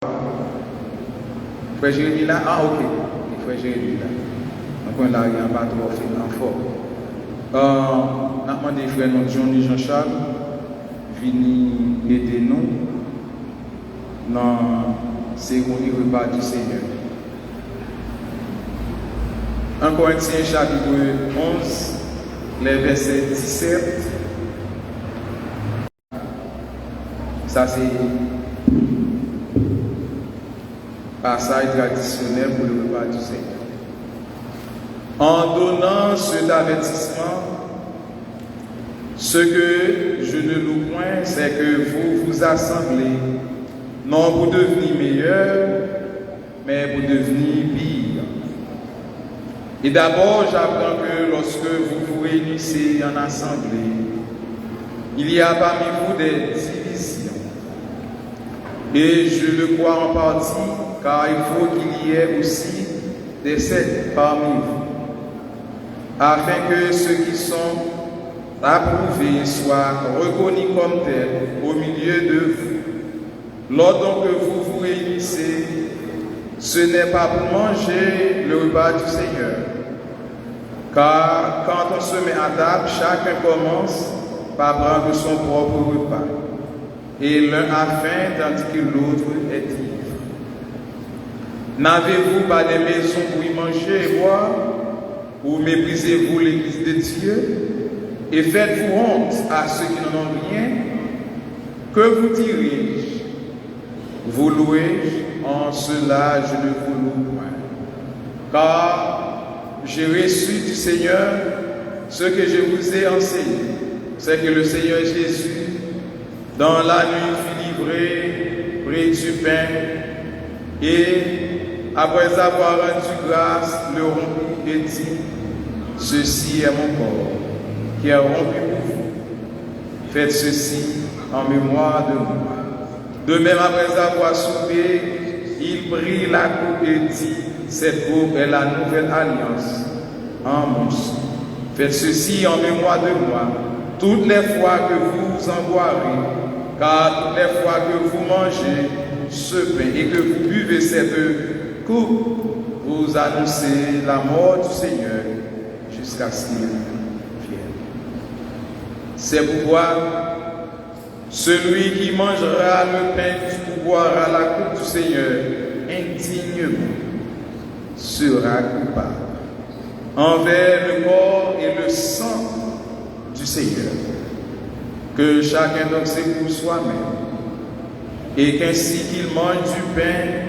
Frère Jérémy là, ah ok, frère Jérémy là. Donc là, il y a un bateau en fort. Nous avons demandé frère Johnny Jean-Charles, venir aider nous dans la cérémonie repas du Seigneur. 1 Corinthiens chapitre 11, les versets 17. Ça c'est passage traditionnel pour le repas du Seigneur. En donnant cet avertissement, ce que je ne loue point, c'est que vous vous assemblez, non pour devenir meilleur, mais pour devenir pire. Et d'abord, j'apprends que lorsque vous vous réunissez en assemblée, il y a parmi vous des divisions. Et je le crois en partie, car il faut qu'il y ait aussi des sectes parmi vous, afin que ceux qui sont approuvés soient reconnus comme tels au milieu de vous. Lors donc que vous vous réunissez, ce n'est pas pour manger le repas du Seigneur. Car quand on se met à table, chacun commence par prendre son propre repas. Et l'un a faim tandis que l'autre est ivre. N'avez-vous pas des maisons pour y manger et boire? Ou méprisez-vous l'Église de Dieu? Et faites-vous honte à ceux qui n'en ont rien? Que vous dirige? Vous louez? En cela, je ne vous loue point. Car j'ai reçu du Seigneur ce que je vous ai enseigné. C'est que le Seigneur Jésus, dans la nuit, fut livré, prit du pain, et après avoir rendu grâce, le rompit et dit: ceci est mon corps, qui est rompu pour vous. Faites ceci en mémoire de moi. De même, après avoir soupé, il prit la coupe et dit: cette coupe est la nouvelle alliance en mon sang. Faites ceci en mémoire de moi, toutes les fois que vous en boirez, car toutes les fois que vous mangez ce pain et que vous buvez cette coupe, vous annoncez la mort du Seigneur jusqu'à ce qu'il vienne. C'est pourquoi celui qui mangera le pain ou boira la coupe du Seigneur indignement sera coupable envers le corps et le sang du Seigneur. Que chacun donc sait pour soi-même, et qu'ainsi qu'il mange du pain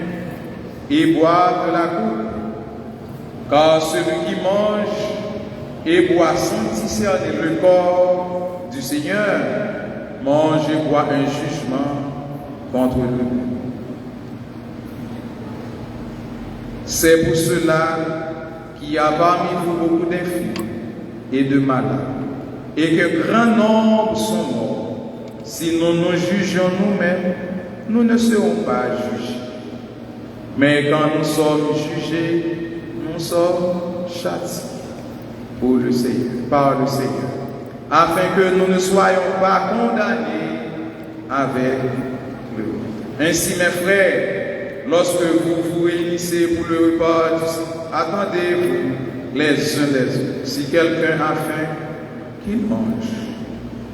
et boive de la coupe. Car celui qui mange et boit sans discerner le corps du Seigneur mange et boit un jugement contre lui. C'est pour cela qu'il y a parmi vous beaucoup d'infirmes et de malades, et que grand nombre sont morts. Si nous nous jugeons nous-mêmes, nous ne serons pas jugés. Mais quand nous sommes jugés, nous sommes châtiés pour le Seigneur, par le Seigneur, afin que nous ne soyons pas condamnés avec le monde. Ainsi, mes frères, lorsque vous vous réunissez pour le repas, attendez-vous les uns les autres. Si quelqu'un a faim, qu'il mange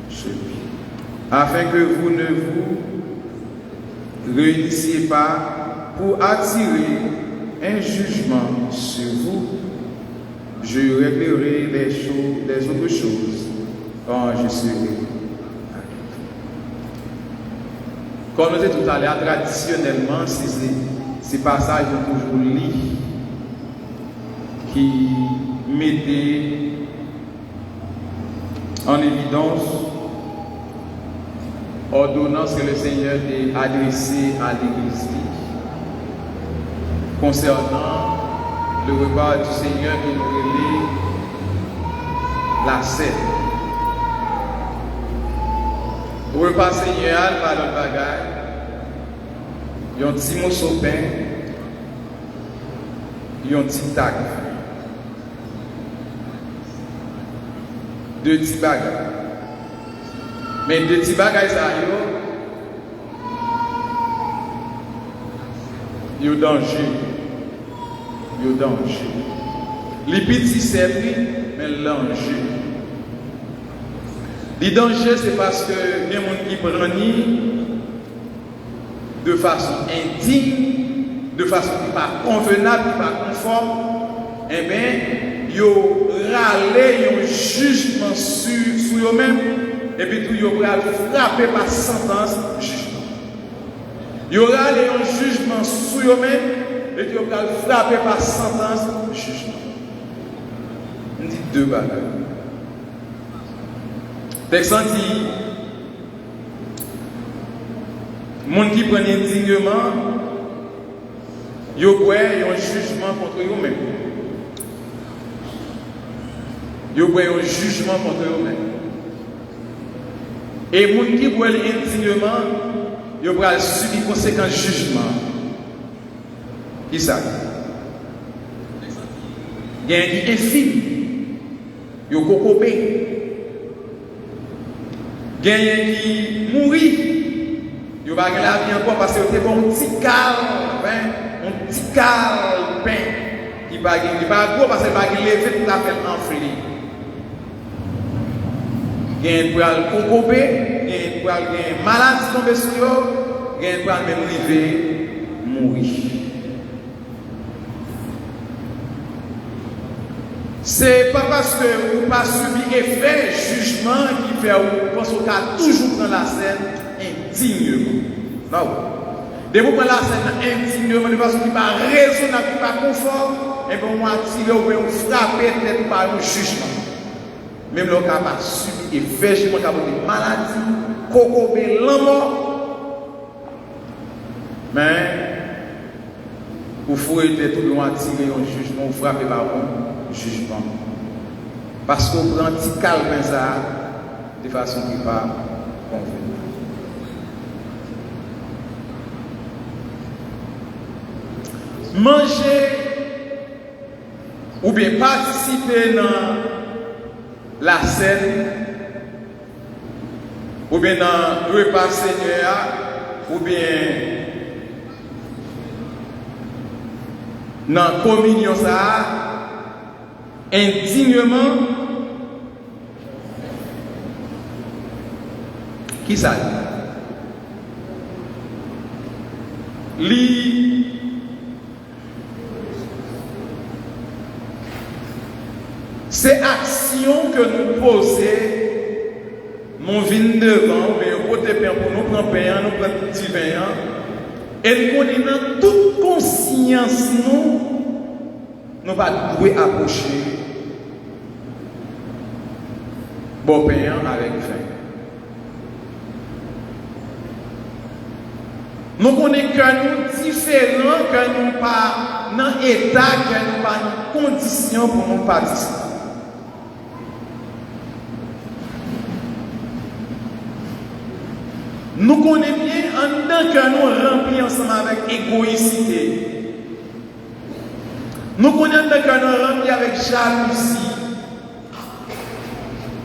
celui, afin que vous ne vous réunissiez pas pour attirer un jugement sur vous. Je réglerai les autres choses quand je serai arrivé. Comme on disait tout à l'heure, traditionnellement, ces passages sont toujours lus qui mettaient en évidence ordonnance que le Seigneur a adressée à l'Église concernant le repas du Seigneur qui nous relève la scène. Le repas Seigneur, par le bagage, il y a un petit morceau de pain, il y a un petit tag. Deux petits bagages. Mais deux petits bagages, ça y est. il y a danger. Il y a danger. Les petits servis, mais le danger. Le danger, c'est parce que il y a des gens qui prennent de façon indigne, de façon qui n'est pas convenable, qui n'est pas conforme, eh bien, ils râlent un jugement sur eux-mêmes, et puis tout, ils vont frapper par sentence jugement. Ils râlent un jugement sur eux-mêmes, et puis ils vont frapper par sentence jugement. On dit deux bagages. Texte dit, les gens qui prennent indignement, ils ont un jugement contre eux-mêmes. Ils ont un jugement contre eux-mêmes. Et les gens qui prennent indignement, ils ont subi les conséquences du jugement. Qui ça? Il y a un infime. Ils ont cocopé. Il y a un qui mourit. Il va gagner la vie encore parce que c'est un petit calme, un petit calme qui va gagner parce qu'il va lever tout la faire enflé. Il y a un poil concopé, il y a un poil malade tombé sur eux, il y a un poil même arrivé mourir. C'est pas parce que vous n'avez pas subi effet jugement qui fait que vous pensez qu'on a toujours dans la scène indignement. Non. Dès que vous prenez la scène indignement, de façon qui n'est pas raisonnable, qui n'est pas conforme, et bien on va tirer ou on frapper peut-être par un jugement. Même le cas pas subi effet jugement, qui a des maladies, cocobé, l'amour. Mais vous fouillez tout le monde tirer un jugement, vous frappez par un jugement. Parce qu'on prend un petit calme ça de façon qui n'est pas convenable. Manger ou bien participer dans la scène ou bien dans le repas Seigneur ou bien dans la communion ça indignement qui ça c'est action que nous posons, nous venons devant, mais côté pain pour nous prendre pain, nous prendre petit pain, et nous connaissons toute conscience, nous ne pas pouvoir approcher bon pain avec faim. Nous connaissons que nous différents, que nous pas dans l'état, que nous pas dans condition pour nous participer. Nous connaissons bien en tant que nous remplis ensemble avec égoïcité. Nous connaissons en tant que nous remplis avec jalousie.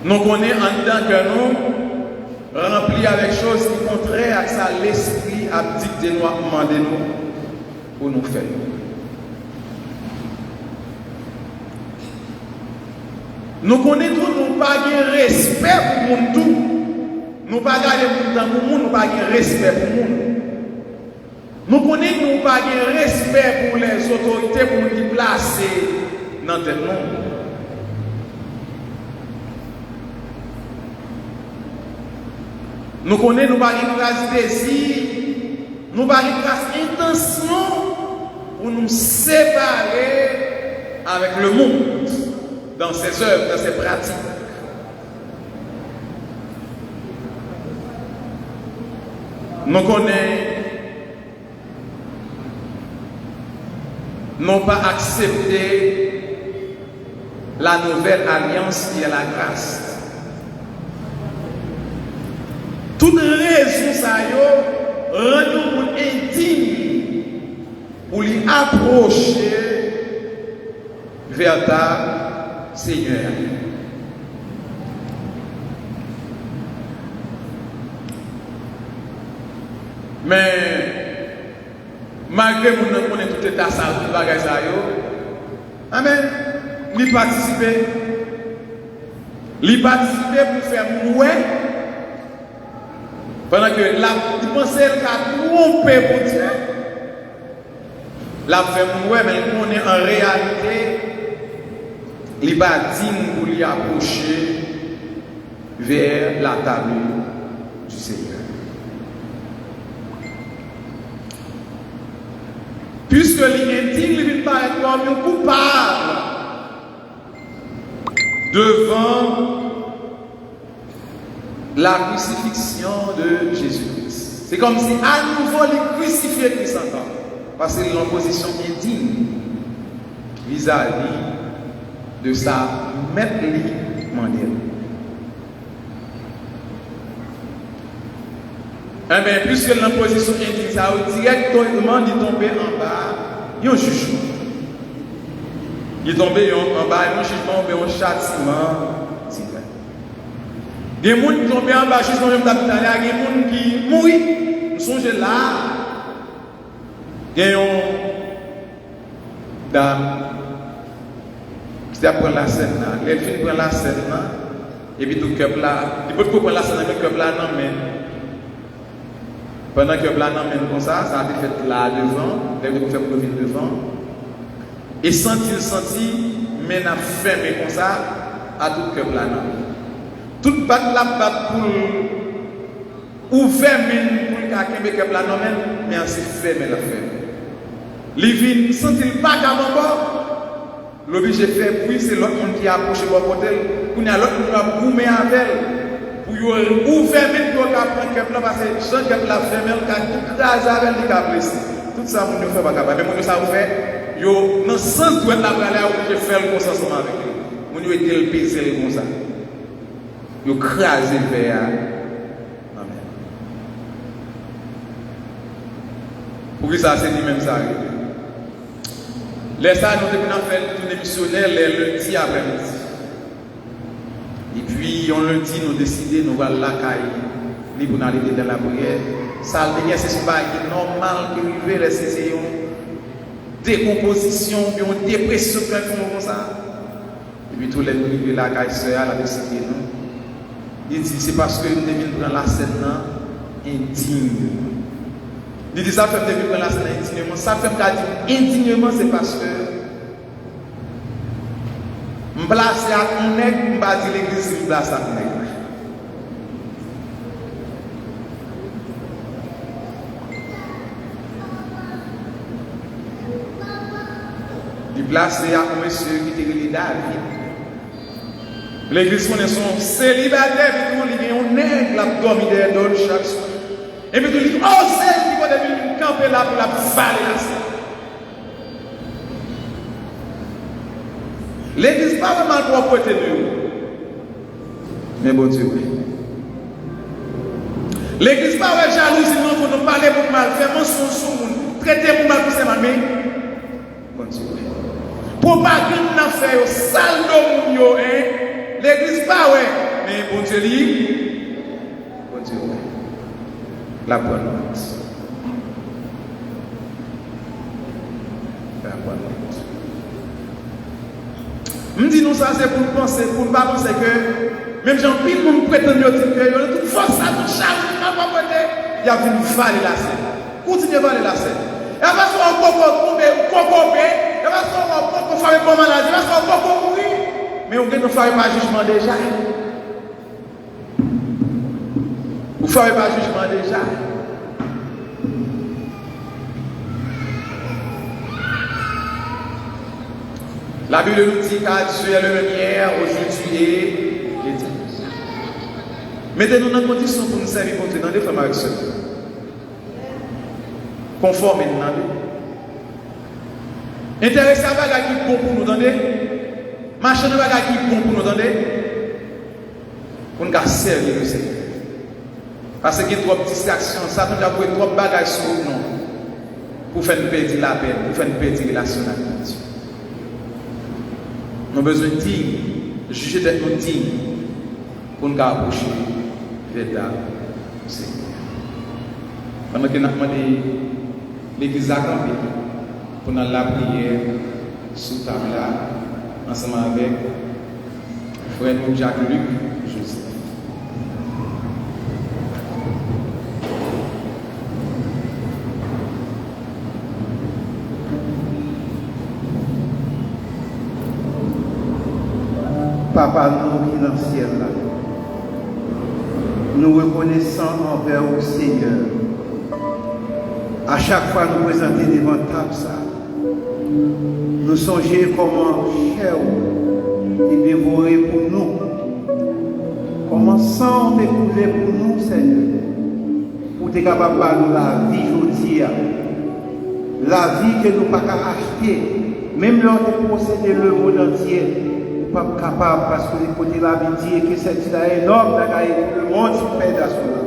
Nous connaissons en tant que nous remplis avec choses qui sont contraires à ça, l'esprit a dicté nous, a demandé nous pour nous faire. Nous connaissons nous pas de respect pour nous tout. Nous pas garder pour le monde, nous pas de respect pour le monde. Nous connaissons nous pas de respect pour les autorités pour nous placer dans notre monde. Nous connaissons nous pas de trace désir, nous pas de trace intention pour nous séparer avec le monde dans ses œuvres, dans ses pratiques. Nous connaissons n'ont pas accepté la nouvelle alliance qui est la grâce. Toute raison, ça rend nous indignes pour lui approcher vers ta Seigneur. Mais malgré que nous connaissons tout état sale, tout bagage ça yo. Amen. Il participer. Il participer pour faire mouer. Pendant que la pensée qu'a trompé pour Dieu. La fait mouer, mais on est en réalité, il va dire pour lui approcher vers la table du Seigneur. Puisque l'indigne, il va paraître comme un coupable devant la crucifixion de Jésus-Christ. C'est comme si à nouveau il crucifiait Christ encore. Parce qu'il est en position indigne vis-à-vis de sa maître mondiale. Eh bien, puisque est en position indigne, ça veut directement il tombe en bas, il y a un jugement. Il est tombé en bas, il y a un jugement, mais un châtiment divin. Il y a des gens qui tombent en bas, juste comme je l'ai dit, il y a des gens qui mourent. Nous songez là. Il y a une dame qui prend la scène là. Elle finit prendre la scène là. Et puis tout le cœur là. Il peut prendre la scène avec le cœur là, non, mais. Pendant que le cœur là, non, mais comme ça a été fait là devant. Elle peut faire profil devant. Et senti, mais n'a fermé comme ça à tout le cœur là, non. Toute batte la batte pour ouvrir, pour le cœur là, non, mais ainsi fermé la ferme. Les vignes sont-ils pas d'abord? L'obligé de faire bruit, c'est l'autre monde qui a approché pour côté. Pour y a l'autre qui va boumer avec elle. Pour y ouvrir même pour qu'après que là, parce que Jean qui l'a fermé, il a tout crasé avec les câbles ici. Tout ça, on ne fait pas capable. Mais on ça fait, yo, dans le sens de la balade, on peut faire le consentement avec lui. On peut dire le paiser comme ça. Yo crasé le verre. Amen. Pour ça, c'est lui-même ça. Les ça, nous devons faire une missionnaire les lundis après-midi. Et puis, on lundi, nous décidons, nous allons la caille, pour aller dans la prière. Ça, c'est ce qui est normal qui arrive, c'est une décomposition, puis une dépression, comme ça. Et puis, tous les nous la caille, elle a décidé, nous. Il dit, c'est parce que nous devons prendre la scène indigne. Il dit ça fait que prendre la scène indignement. Ça fait que indignement, c'est parce que je place à un nègre, je ne vais pas dire l'église, je place à un nègre. Il place à un monsieur qui était David. L'église connaît son célibataire, puis il y a un nègre qui a dormi derrière d'autres chaque soir. Et puis il dit, oh, c'est qui va devenir camper là pour la vallée là. L'église n'est pas vraiment pour porter de nous. Mais bon Dieu, oui. L'église n'est pas jalousie, non, pour nous parler pour mal, faire mensonge sur nous, traiter pour mal pour ses mamies. Bon Dieu, oui. Pour pas que nous n'affaires, sale de nous, l'église pas, ouais. Mais bon Dieu, lui, bon Dieu, oui. La bonne note. La bonne note. Je me dis, nous, ça, c'est pour penser, pour ne pas penser que, même jean pile pour me prétendre que, il y a toute force à tout charge, il y a une vallée la scène. Continuez à valer la scène. Et après, on va tomber, et après, on va faire une maladie, et après, on va mourir. Mais on ne fait pas jugement déjà. Vous ne faites pas jugement déjà. La Bible nous dit qu'à Dieu est le même hier, aujourd'hui et l'éternité. Mettez-nous dans la condition pour nous servir pour nous dans des femmes avec ceux. Conforme nous dans des. Intéressez à bagage qui est bon pour nous dans des. Marchez à bagage qui est bon pour nous dans des. Pour nous servir le Seigneur. Parce qu'il y a trop de distractions, ça nous a pris trop de bagages sur nous pour faire nous perdre la peine, pour faire nous perdre la relation avec Dieu. Nous avons besoin de dignes, de juger d'être nous dignes pour nous approcher vers le Seigneur. Pendant que nous avons demandé l'église a campé pour la prière sous table là, ensemble avec frère Jacques-Luc Joseph. Papa, nous qui dans le ciel, là, nous reconnaissons envers au Seigneur. À chaque fois nous présenter devant table ça, nous songer comment cher est dévoré pour nous. Comment sang est coulé pour nous, Seigneur. Pour être capable de nous la vie aujourd'hui. La vie que nous ne pouvons pas acheter. Même lors de posséder le monde entier. Pas capable parce que les côtés la vie dit que c'est énorme le monde se perd à cela.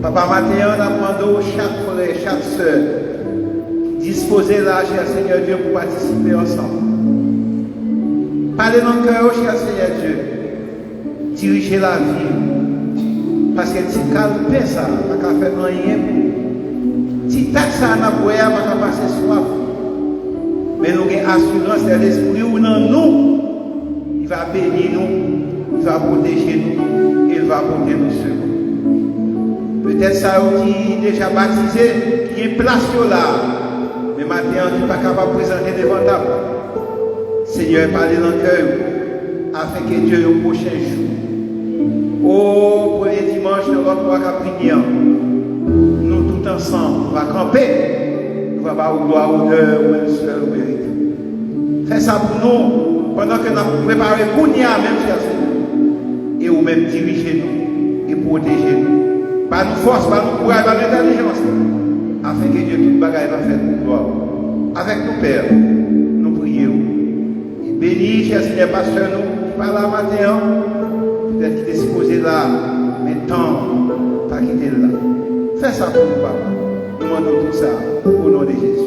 Papa Mathéon a demandé chaque frère, chaque soeur disposer là, cher Seigneur Dieu, pour participer ensemble. Parlez dans le cœur, cher Seigneur Dieu. Dirigez la vie. Parce que si calme ça, pas qu'à faire rien. Si taxe ça n'a pas qu'à passer soif. Mais nous avons assurance de l'esprit où dans nous, il va bénir nous, il va protéger nous, il va porter nous secours. Peut-être ça qui est déjà baptisé, qui est placé là, mais maintenant tu n'es pas capable de présenter devant ta voix. Seigneur, parlez dans le cœur, afin que Dieu au prochain jour, au premier dimanche de notre mois prière, nous tout ensemble, on va camper. Nous va au droit, honneur, ou même seul, ou vérité. Fais ça pour nous, pendant que nous préparons pour nous, même cher Seigneur. Et ou même diriger nous, et protéger nous. Par nos forces, par nos courage, par notre intelligence. Afin que Dieu tout bagaille va faire pour gloire. Avec nos pères, nous prions. Et bénis, cher Seigneur, pasteur, nous, par la matin, peut-être qu'il est disposé là, mais tant, pas quitter là. Fais ça pour nous, papa. Nous demandons tout ça au nom de Jésus.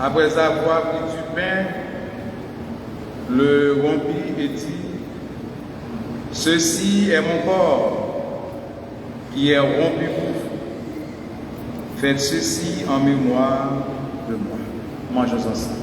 Après avoir pris du pain, le rompit et dit, ceci est mon corps qui est rompu pour vous. Faites ceci en mémoire de moi. Mangeons ensemble.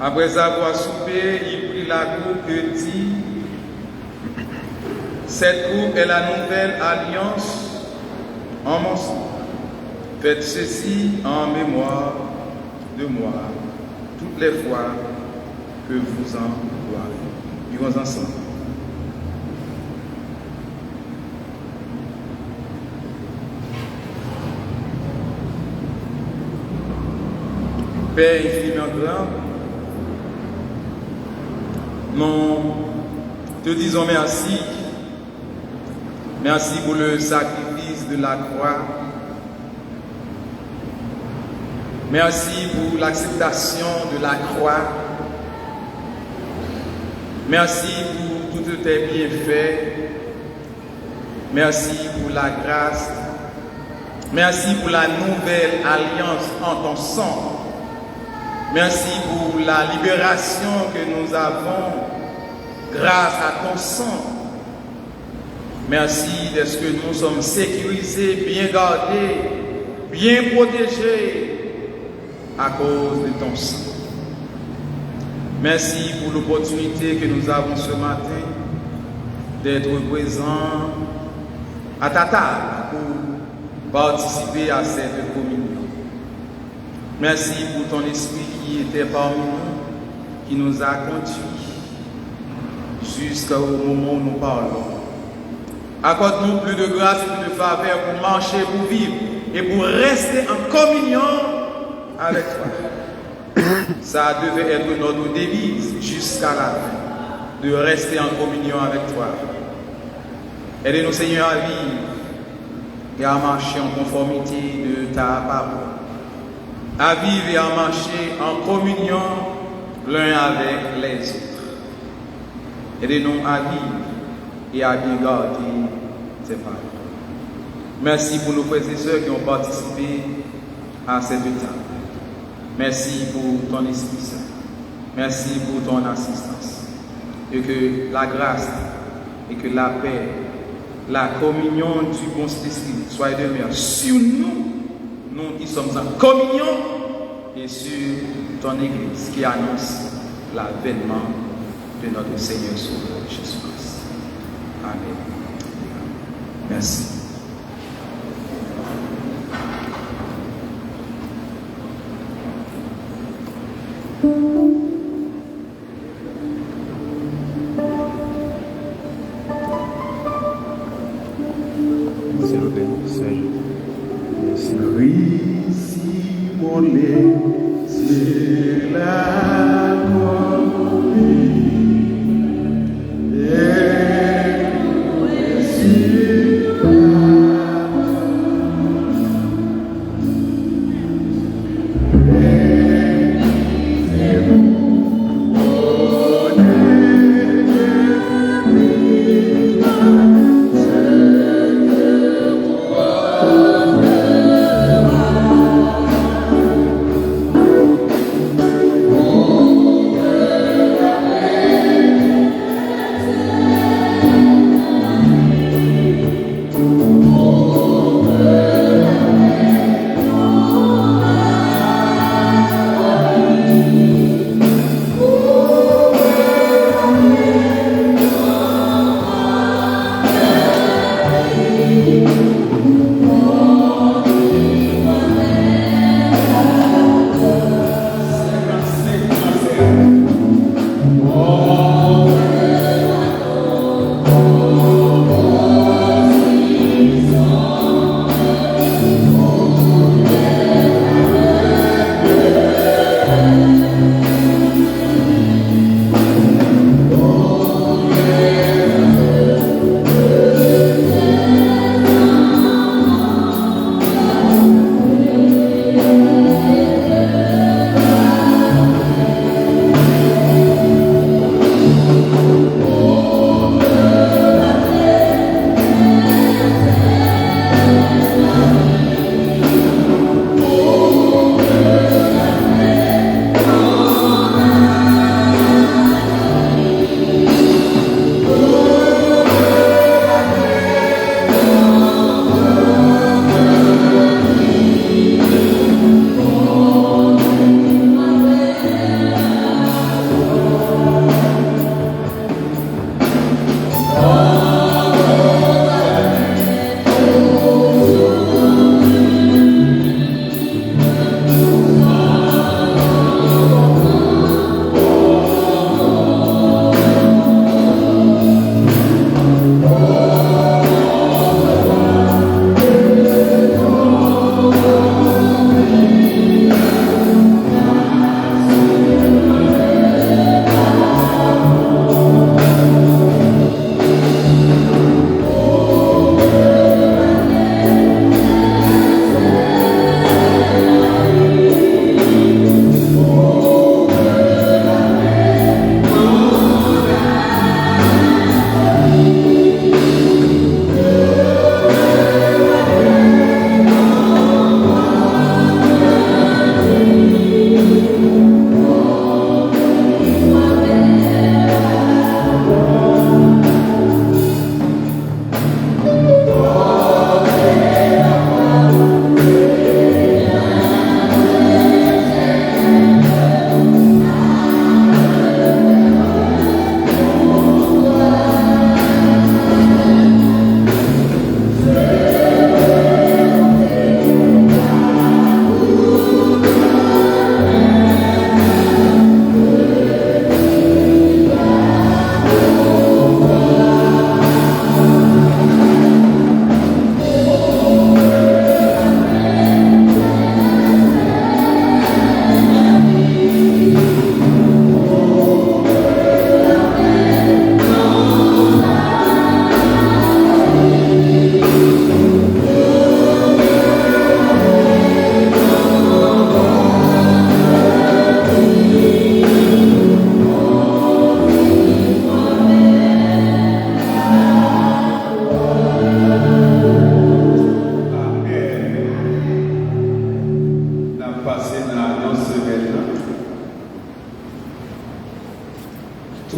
Après avoir soupé, il prit la coupe et dit, cette coupe est la nouvelle alliance en mon sang. Faites ceci en mémoire de moi, toutes les fois que vous en boirez. Vivons ensemble. Père infiniment grand, nous te disons merci. Merci pour le sacrifice de la croix. Merci pour l'acceptation de la croix. Merci pour tous tes bienfaits. Merci pour la grâce. Merci pour la nouvelle alliance en ton sang. Merci pour la libération que nous avons grâce à ton sang. Merci de ce que nous sommes sécurisés, bien gardés, bien protégés à cause de ton sang. Merci pour l'opportunité que nous avons ce matin d'être présents à ta table pour participer à cette communion. Merci pour ton esprit qui était parmi nous, qui nous a conduits jusqu'au moment où nous parlons. Accorde-nous plus de grâce et plus de faveur pour marcher, pour vivre et pour rester en communion avec toi. Ça devait être notre devise jusqu'à la fin, de rester en communion avec toi. Aidez-nous, Seigneur, à vivre et à marcher en conformité de ta parole. À vivre et à marcher en communion l'un avec les autres. Aidez-nous à vivre et à bien garder ces paroles. Merci pour nos frères et sœurs qui ont participé à cette étape. Merci pour ton Esprit Saint. Merci pour ton assistance. Et que la grâce et que la paix, la communion du bon Esprit soit demeure sur nous, nous qui sommes en communion, et sur ton Église qui annonce l'avènement de notre Seigneur Sauveur Jésus-Christ. Amen. Merci. Thank you.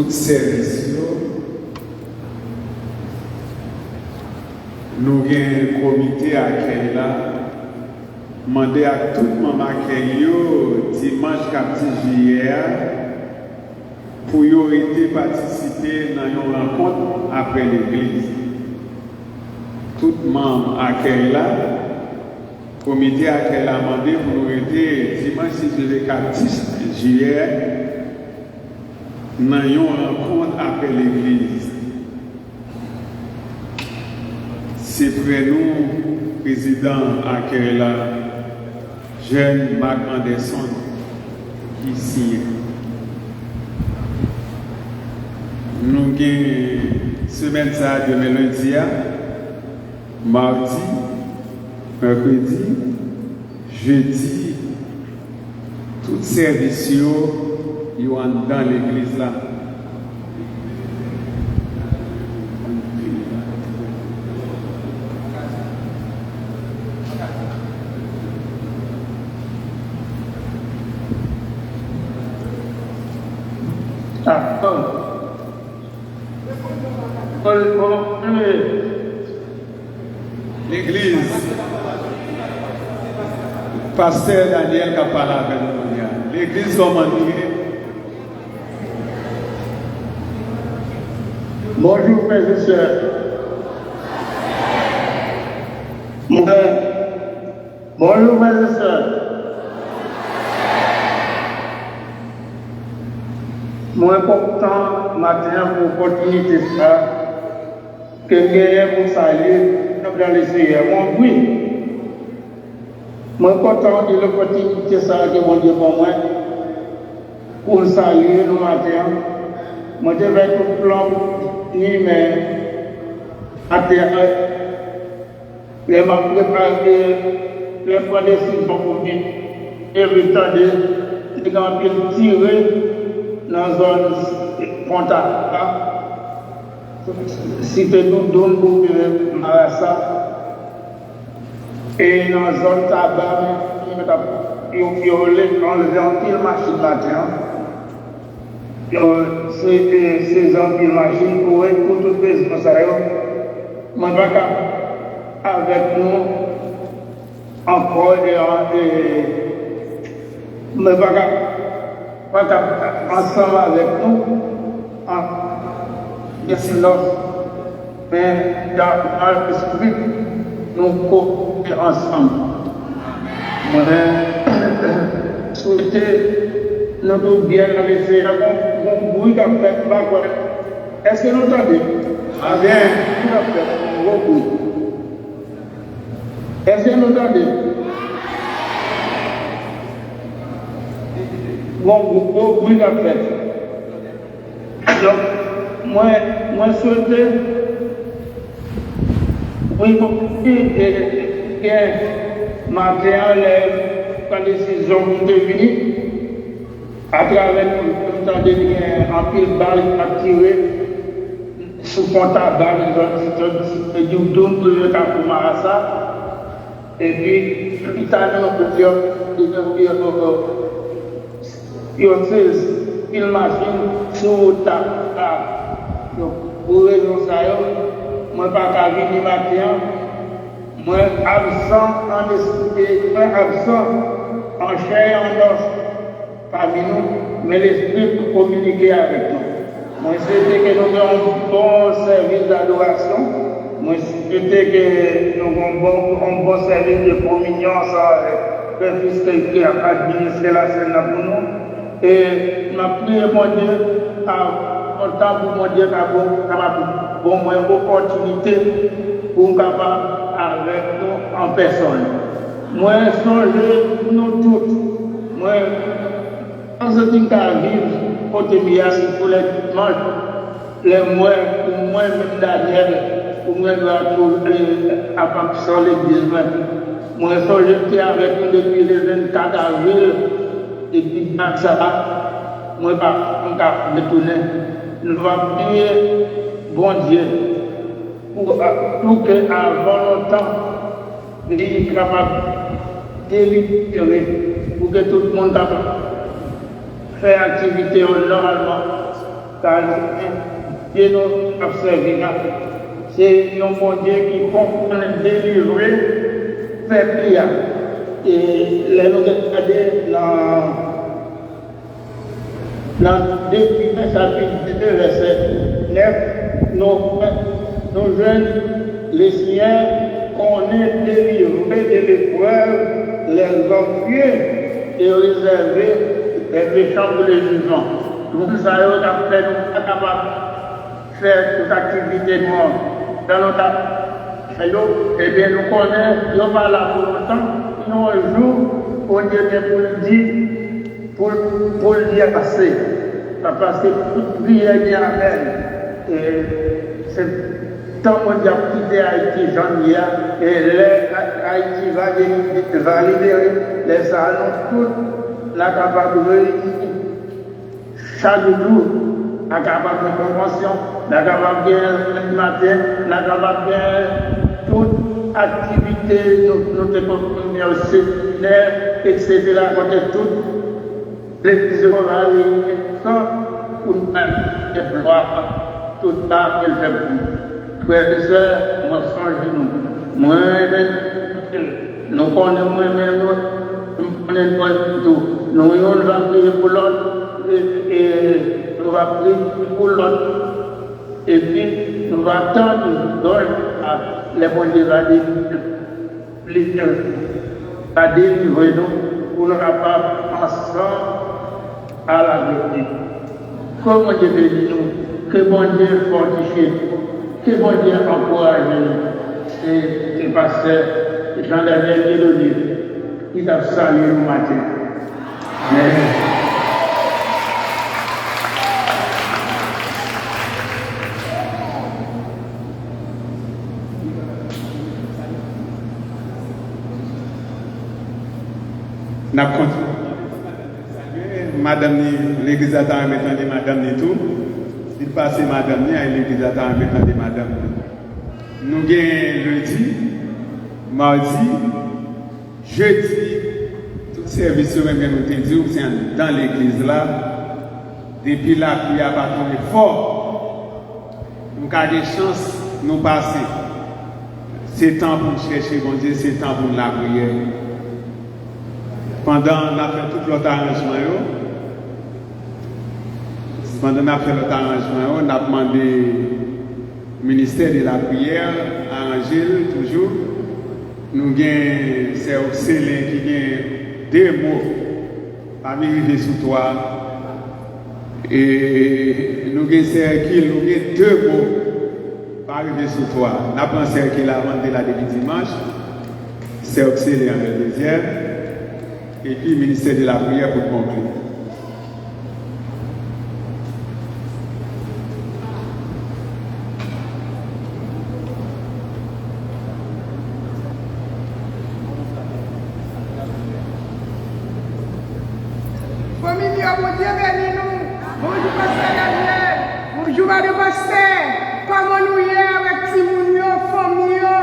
tout service. Nous avons un comité à accueil là. Demandé à tout le monde accueilli dimanche 4 juillet pour y participer dans une rencontre après l'église. Tout le monde accueil là. Comité accueil là demandé pour nous aider dimanche 4 juillet dans une rencontre après l'église. C'est pour nous, président accueil là, jeune Marc Anderson, qui signe. Nous avons une semaine de lundi, mardi, mercredi, jeudi, tout service dans l'église là. L'église, pasteur Daniel qui a parlé avec nous. L'église comment dire? Bonjour frères et sœurs. Bonjour frères et sœurs. Moi, important matin pour opportunité ça, que j'ai pour saluer dans les Seigneur. Oui. Moi, content de l'opportunité ça que mon Dieu pour moi, pour saluer le matin. Moi, je vais tout plan, ni mais à terre, les prendre des décisions pour dire, évitant de tirer dans la zone frontale. Si tu nous donnes pour Marassa, et dans la zone tabac, il y a enlevé un pile machine matin. Ces ampilles machines pour tout business, je ne vais pas avec nous encore et je ne vais pas ensemble avec nous en silence, mais dans l'esprit, nous coopérons ensemble. Je souhaite nous bien laisser un bruit qu'a fait. Est-ce que nous entendez? Ah bien, tout à fait, un bruit. Est-ce que nous entendez? Bon bruit qu'a fait. Donc, moi souhaite, oui, matin, la décision de venir. À travers le temps de un pile balle à tirer sous compte à balle, du don pour le cas pour Marassa. Et puis, il y a une machine sur ta pour raison ça, moi pas venir matin, moi absent en esprit, moi absent en chair en os. Parmi nous, mais l'esprit pour communiquer avec nous. Moi, c'était que nous avons un bon service d'adoration. Moi, c'était que nous avons un bon service de communion sans le fils qui a administré la scène pour nous. Et ma prière, mon Dieu, autant pour mon Dieu, pour moi, une opportunité pour capable avec nous en personne. Moi, songez nous tous. Moi, quand ce qui arrive, côté Miami, pour les dimanches, les mois, pour moi, même Daniel, pour moi, je dois trouver à partir de l'église. Moi, j'étais avec nous depuis le 24 avril, depuis ça, moi, je vais retourner. Nous allons prier, bon Dieu, pour que avant longtemps, il est capable de délibérer, pour que tout le monde capable faire activité normalement Dieu nous observe. C'est un bon Dieu qui comprend délivrer peuple. Et les nous regardons dans depuis le chapitre 2, verset 9, nos jeunes, les siens, qu'on est délivrés de l'épreuve, les orgueilleux et réservés les méchants pour les jugements. Nous savons que nous sommes capables de faire toute activité dans notre et bien nous connaissons, nous sommes pas là pour longtemps, nous un jour, on Dieu pour le dire, pour le dire assez. Parce que toute prière dit Amen. Et c'est tant qu'on a quitté Haïti, j'en ai, et Haïti va libérer les salons, toute la capacité, chaque jour, la capacité de convention, la capacité de matin, la capacité de toute activité, nous devons au séminaire, etc. Côté tout, les gens pour nous-mêmes, et gloire, toute part qu'elle fait pour nous. Frères et sœurs, moi, changez-nous. Moi, nous connaissons moi-même, nous connaissons tout. Nous allons prier pour l'autre, et nous allons prier pour l'autre. Et puis, nous allons attendre les bons Dieu va délivrer nous pour nous capables ensemble à la vérité. Comment Dieu bénit nous, que bon Dieu fortifie, que bon Dieu encourage nous. C'est le pasteur Jean-Daniel Mélodie qui t'a salué le matin. Amen. N'a continué. Madame l'église attend maintenant de madame et tout. Il passe madame et l'église attend maintenant de madame. Nous avons lundi, mardi, jeudi, tout service que nous avons dit dans l'église là. Depuis la prière va tomber fort. Nous avons des chances de nous passer. C'est temps pour chercher bon Dieu, c'est temps pour la prière. Pendant qu'on a fait tout l'autre arrangement, on a demandé au ministère de la prière, arranger toujours. Nous avons c'est Célin qui a deux mots parmi les sous toi. Et nous avons Cercle, nous avons deux mots par arriver sous toi. Nous avons Cercle avant de la début dimanche, c'est Célin le deuxième. Et puis, le ministère de la prière pour conclure. Famille, bon Dieu, bénis-nous. Bonjour, pasteur Daniel. Bonjour, madame pasteur. Comment nous y est avec Timounio, famille.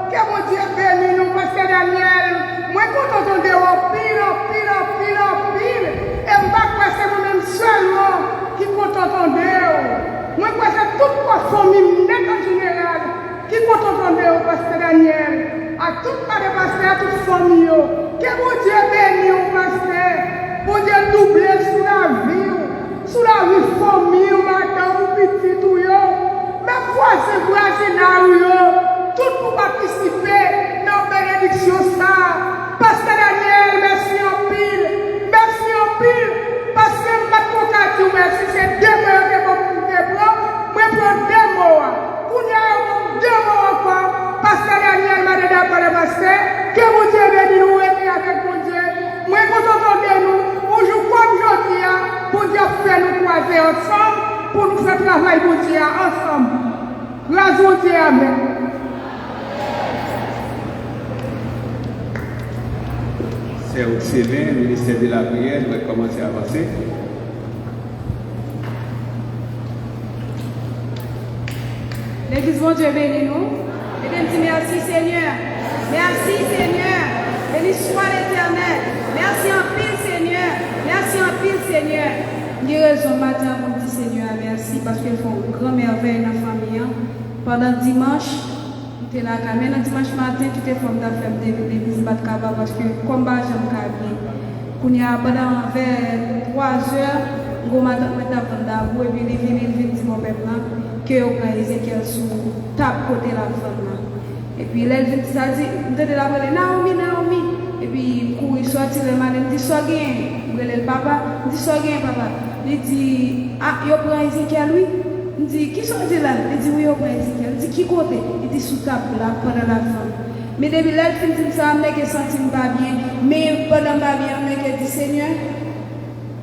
Que bon Dieu bénis-nous, pasteur Daniel. Moi, quand on entend pile. Et je ne sais pas c'est moi-même seulement qui compte entendre. Moi, c'est toute ma famille nette en général qui compte entendre, pasteur Daniel. À toute ma pasteur, à toute famille. Que mon Dieu bénisse, pasteur. Mon Dieu double sur la vie famille, madame, petit tout. Mes voisins, tout pour participer dans la bénédiction. Pasteur Daniel, merci en pile. Parce que je merci, c'est 2 mots que vous pouvez prendre. Moi, je prends 2 mots. Vous avez 2 mots encore. Pasteur Daniel m'a dit par le pasteur que vous Dieu bénisse nous et avec mon Dieu. Moi, vous entendez nous, on joue comme aujourd'hui, pour Dieu faire nous croiser ensemble, pour nous faire travailler pour Dieu ensemble. Grâce au Dieu, amen. C'est au Célin, le ministère de la prière, nous allons commencer à avancer. L'église, mon Dieu, bénis-nous. Et bien, dis merci Seigneur. Merci Seigneur. Béni soit l'Éternel. Merci en pile Seigneur. Merci en pile Seigneur. Il y a raison matin pour dire Seigneur merci parce qu'ils font une grande merveille dans la famille. Pendant dimanche, tu es là, mais dimanche matin, tu t'es fait des visites parce que combat, j'aime bien. Quand il y a pendant vers 3 heures, je vais et puis il vient dire mon peuple que Ézéchiel sous table côté la femme. Et puis là, il vient dire Naomi. Et puis il sortit le matin, il dit sois gain. Le papa, il dit sois gain, papa. Il dit ah, il prend Ézéchiel, oui. Il dit qui sont là? Il dit oui, il prend Ézéchiel. Il dit qui côté? Il dit sous table là, pendant la femme. Mais depuis là, il dit ça, je me sens pas bien. Mais pendant ma vie, je dis Seigneur,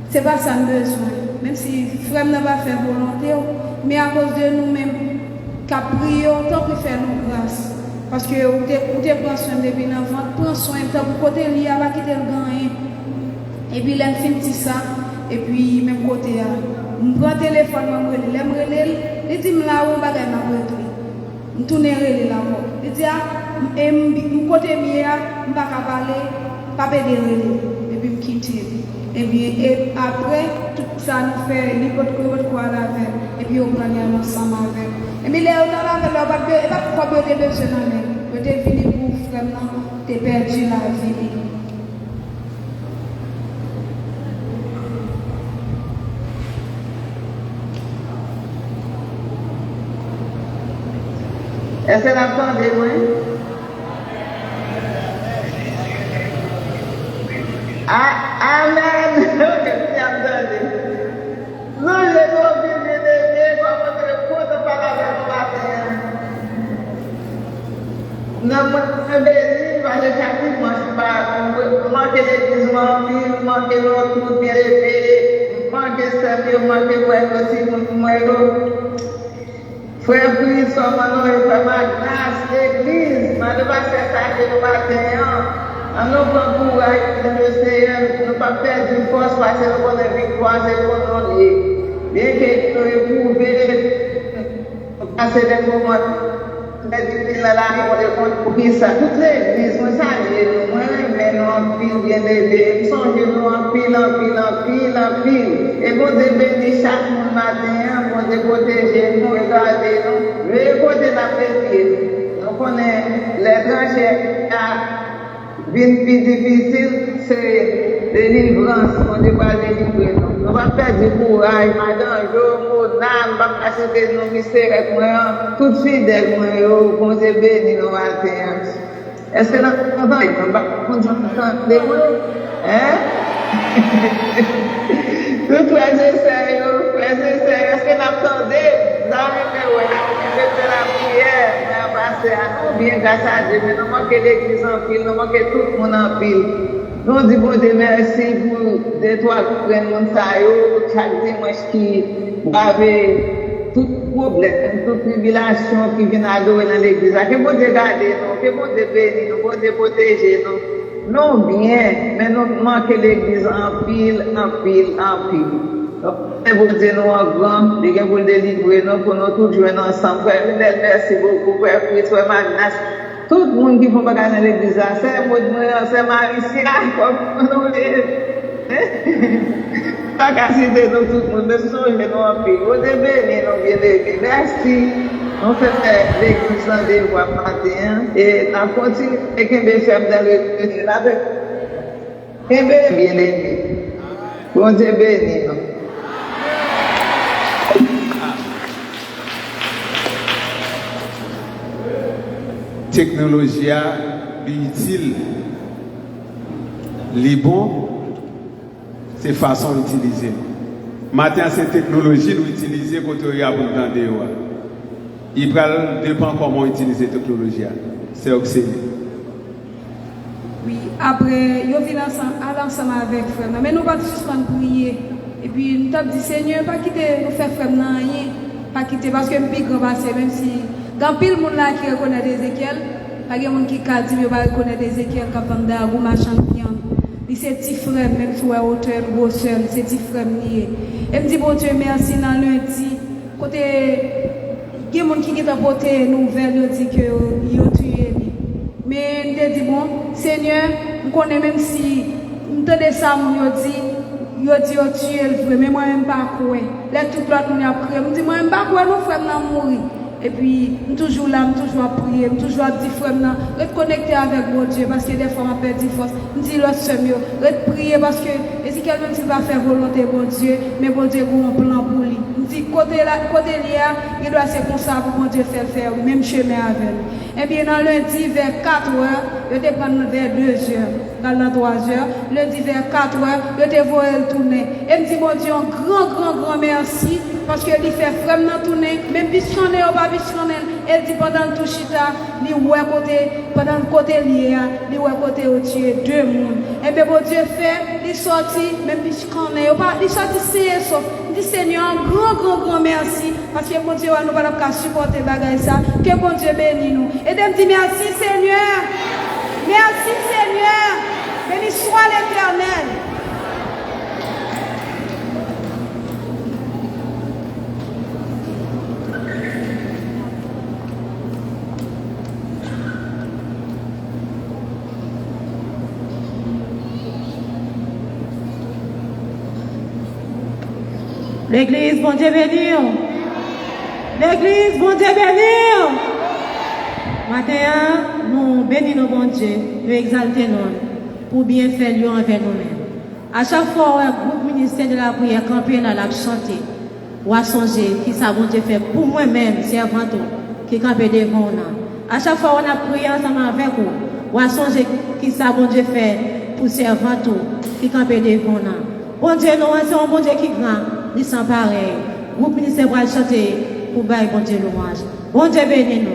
ce n'est pas ça que besoin. Même si frère n'a pas fait volonté, mais à cause de nous-mêmes, qu'à prier, tant que faire nous grâce. Parce que vous prend soin de l'enfant, prend soin de pour côté lié à quitter le gain. Et puis là, je fais ça. Et puis, même côté, je prends le téléphone, je dis là où je vais je tourne là. Je dis je côté je ne vais pas parler, pas de relais. Et puis, je quitte. Et puis, après, tout ça nous fait l'hypothèse quoi la veille. Et puis, on prend ensemble avec. Et puis, là, on a fait le papier, et pas pourquoi vous avez besoin de nous. Vous avez fini pour vraiment, tu as perdu la vie. Est-ce que vous entendez, oui? Amen. Nous, les hommes qui viennent de comme le côté par la matin. Nous, je bénis, parce que chaque fois, je pas manquer l'église, manquer l'autre, bien répéter, manquer ça, manquer quoi aussi, moi, frère Christ, comment nous avons ma grâce, l'église, je ne vais pas faire ça que nous matin. Nous prenons courage de le Seigneur, nous ne pas perdre une force parce que nous avons une victoire, c'est pour nous. Bien que nous éprouvions, passer des moments, difficiles dans la vie, pour qui ça, toutes les églises, nous saluons, mais nous en pile bien élevé, nous sommes en pile. Et vous devez bénir chaque matin, vous devez protéger nous, regarder nous, regarder la paix. Nous connaissons les tranchées. Bien plus difficile, c'est délivrance. On ne va pas délivrer. On va faire du courage. Madame, je ne va pas acheter nos mystères. Tout fidèle, on se bénit nos matins. Est-ce que nous entendons? On va entendre. Hein? Tout frères et sœurs, est-ce que nous entendons? Nous avons la prière. Bien grâce à Dieu, mais nous manquons l'église en pile, nous manquons tout le monde en pile. Nous disons bon Dieu merci pour des trois frères chaque dimanche qui avait tout problème, toute tribulation qui vient adorer dans l'église. Que bon Dieu garde nous, que bon Dieu bénisse nous, bon Dieu protège nous. Non bien, mais nous manquons l'église en pile. Et vous dites nous en grand, et vous délivrer nous pour nous tous jouer ensemble. Merci beaucoup, Père Christ, Père Magnas. Tout le monde qui font pas dans l'église, c'est Marie-Sia, comme nous pas qu'à citer tout le monde, mais soyez nous en paix. Vous devez bénir nous bien aimés. Merci. On fait l'église dans des voies matin et on continue et qu'on va faire dans le avec. Et bien aimé. Bon Dieu bénit nous. Technologie utile, les bons, c'est façon d'utiliser. Maintenant, cette technologie nous utiliser pour te regarder pour entender. Il dépend comment utiliser cette technologie. C'est obsédé. Oui, après, ils viennent ensemble avec frère. Mais nous pas suspendre prier. Et puis nous t'avons dit Seigneur, pas quitter nous faire frère non rien, pas quitter parce que plus grand passé même si quand pile monde là qui reconnaît Ézéchiel, pas de monde qui dit mais pas reconnaître Ézéchiel quand vendre ou marchand pion. Il c'est petit frère même sur hauteur grosseur, c'est petit frère lié. Et me dit bon Dieu merci dans lundi côté il y a des gens qui ont apporté nouvelle dit que ils ont tué. Mais je dis bon Seigneur, on connaît même si on te ça on dit Yo dit yo tué le frère, mais moi-même pas quoi. Là tout l'autre on a prié, me dit moi-même pas quoi nous frère n'a mourir. Et puis, je suis toujours là, je suis toujours à prier, je suis toujours à dire, frère, reconnecter avec mon Dieu, parce que des fois, je perds force. Je dis, l'autre semaine, prier parce que, et si quelqu'un ne va faire volonté de mon Dieu, mais mon Dieu a un plan pour lui. Je dis, côté là, il doit être comme ça pour mon Dieu faire le même chemin avec lui. Et bien, dans lundi, vers 4 heures, je te prends vers 2 heures, dans 3 heures, lundi vers 4 heures, je te vois le tourner. Et je dis, mon Dieu, un grand merci, parce que il fait vraiment tourner, même si je connais ou pas, elle dit pendant tout chita, li ouais côté, pendant le côté lié, li ouais côté au tuer 2 monde. Et bien bon Dieu fait, il sorti, même si je connais ou pas, il sorti c'est ça. Dit Seigneur, grand merci, parce que bon Dieu nous va pas supporter bagay ça, que bon Dieu bénisse nous. Et de me dire merci Seigneur, merci Seigneur, béni soit l'Éternel. L'église, bon Dieu bénir. L'église, bon Dieu bénir. Maintenant, nous bénissons bon Dieu, nous exaltons nous pour bien faire lieu envers nous-mêmes. À chaque fois, le groupe ministère de la prière campé dans la chanter, ou à songer qui ça bon Dieu fait pour moi-même, servant qui campé devant nous. À chaque fois, on a prié ensemble avec vous, ou à songer qui ça bon Dieu fait pour servant qui campé devant nous. Bon Dieu, nous, c'est un bon Dieu qui grand. Ils sont pareils. Groupe ministère va chanter pour bailler bon Dieu louange. Bon Dieu bénis nous.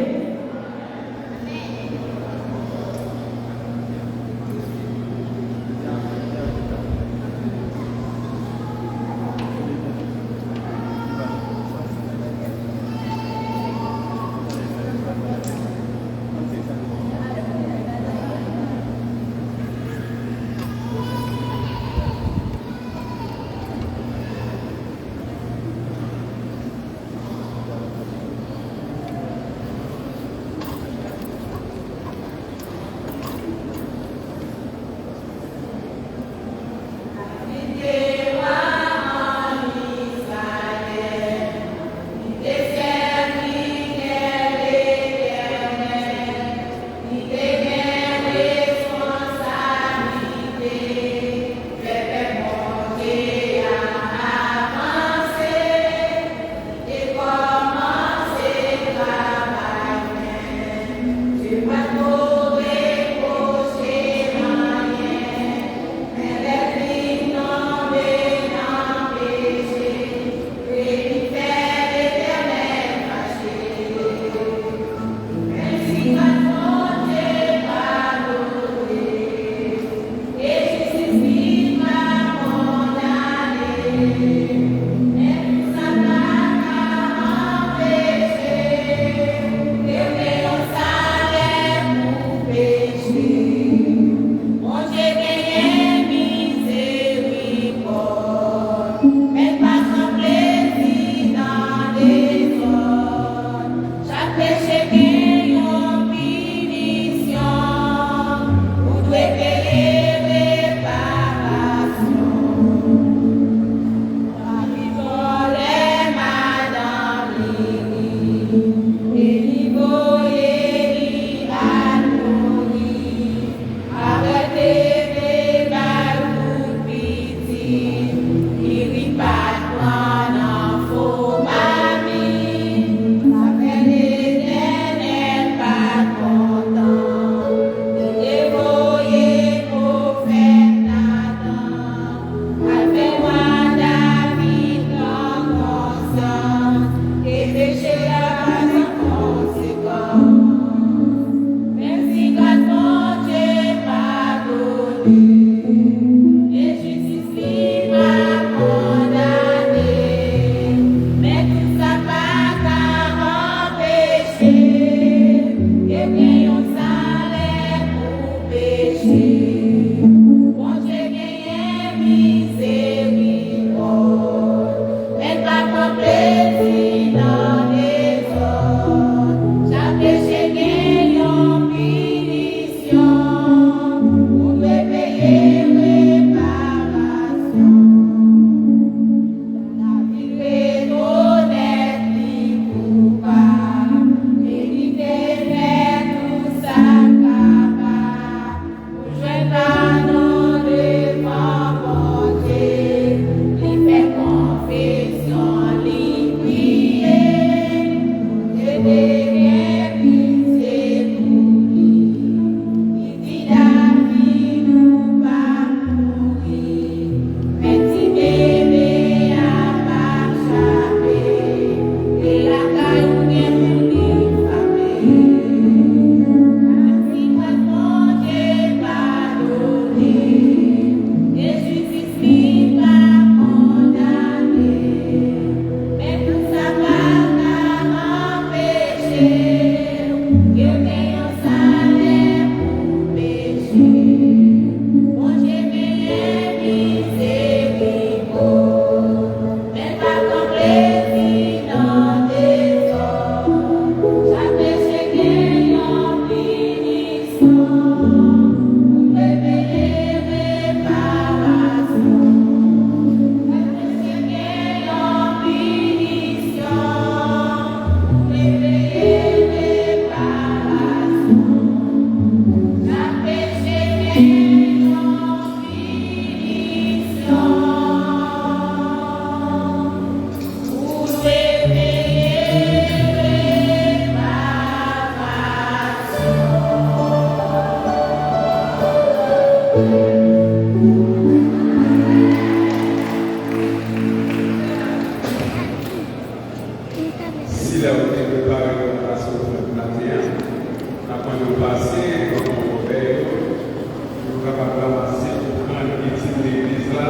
Quand nous passons, comme on fait, nous sommes capables de ramasser pour prendre une petite église là.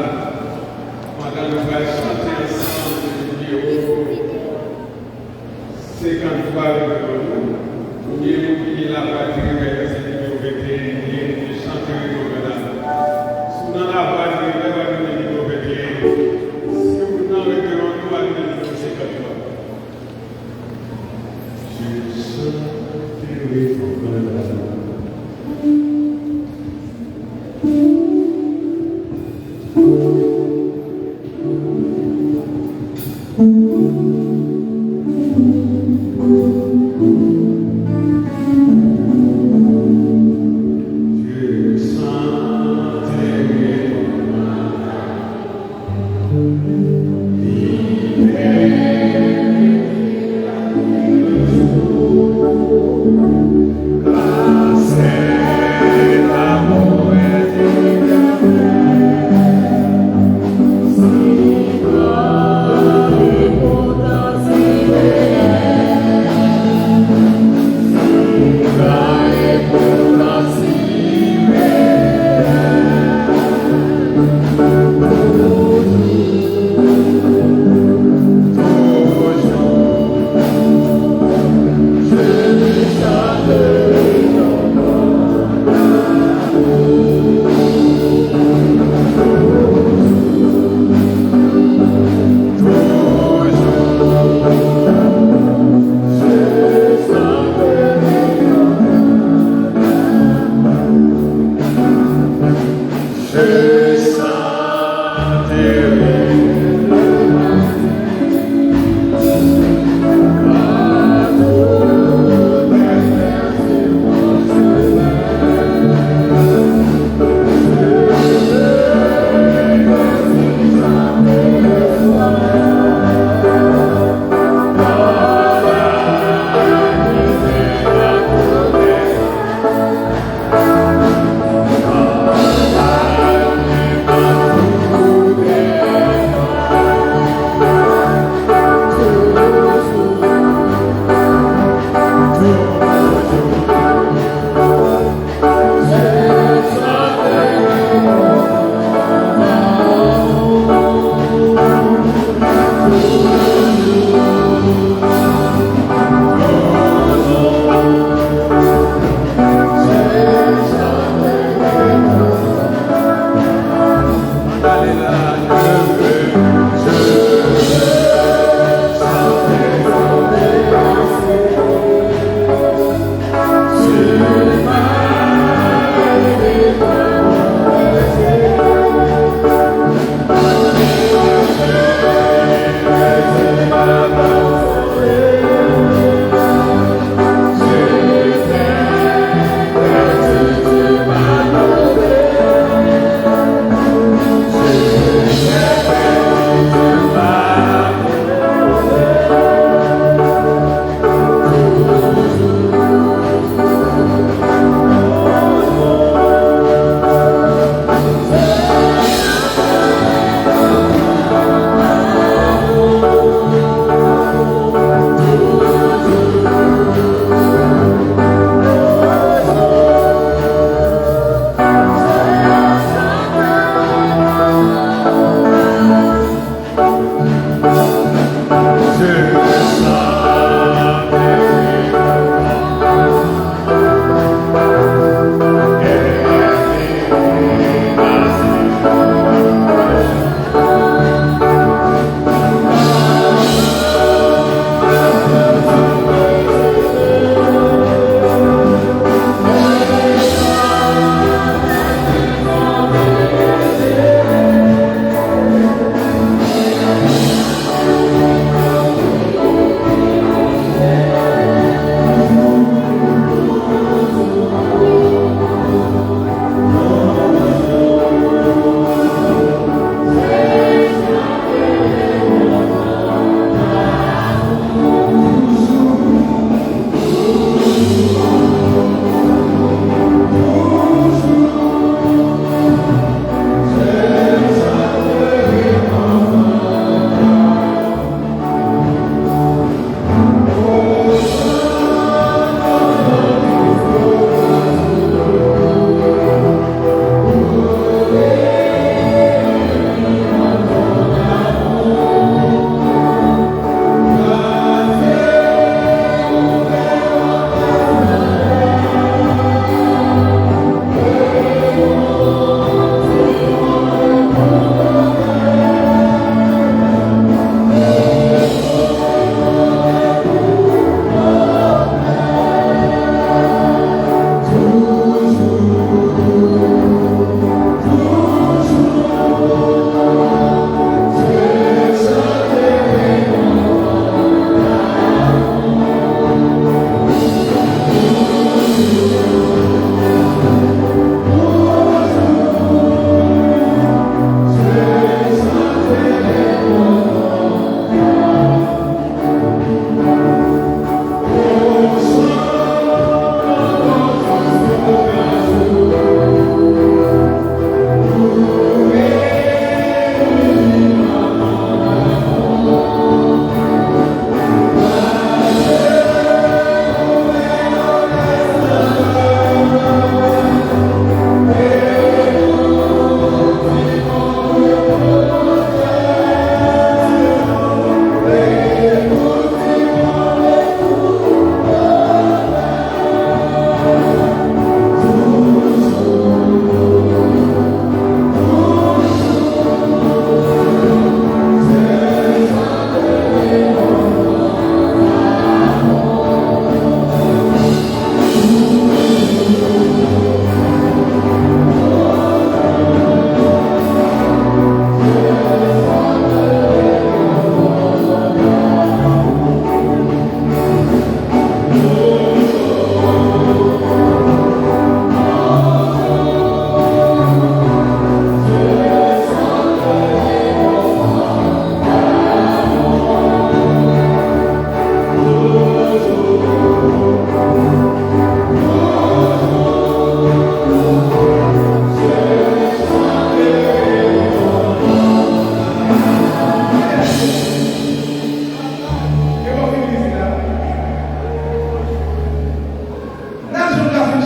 Pendant que nous allons chanter ensemble le numéro 53 avec nous, oubliez la patrie, c'est le numéro 21, et chanter le numéro 21. Si vous n'en avez pas de numéro 21, si vous n'en avez pas de numéro 53. Je chanterai pour Grâce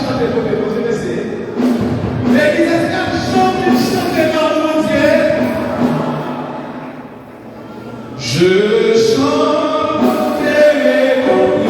chanter pour les vous essayer. L'église est chanter dans mon Dieu. Je chanterai ton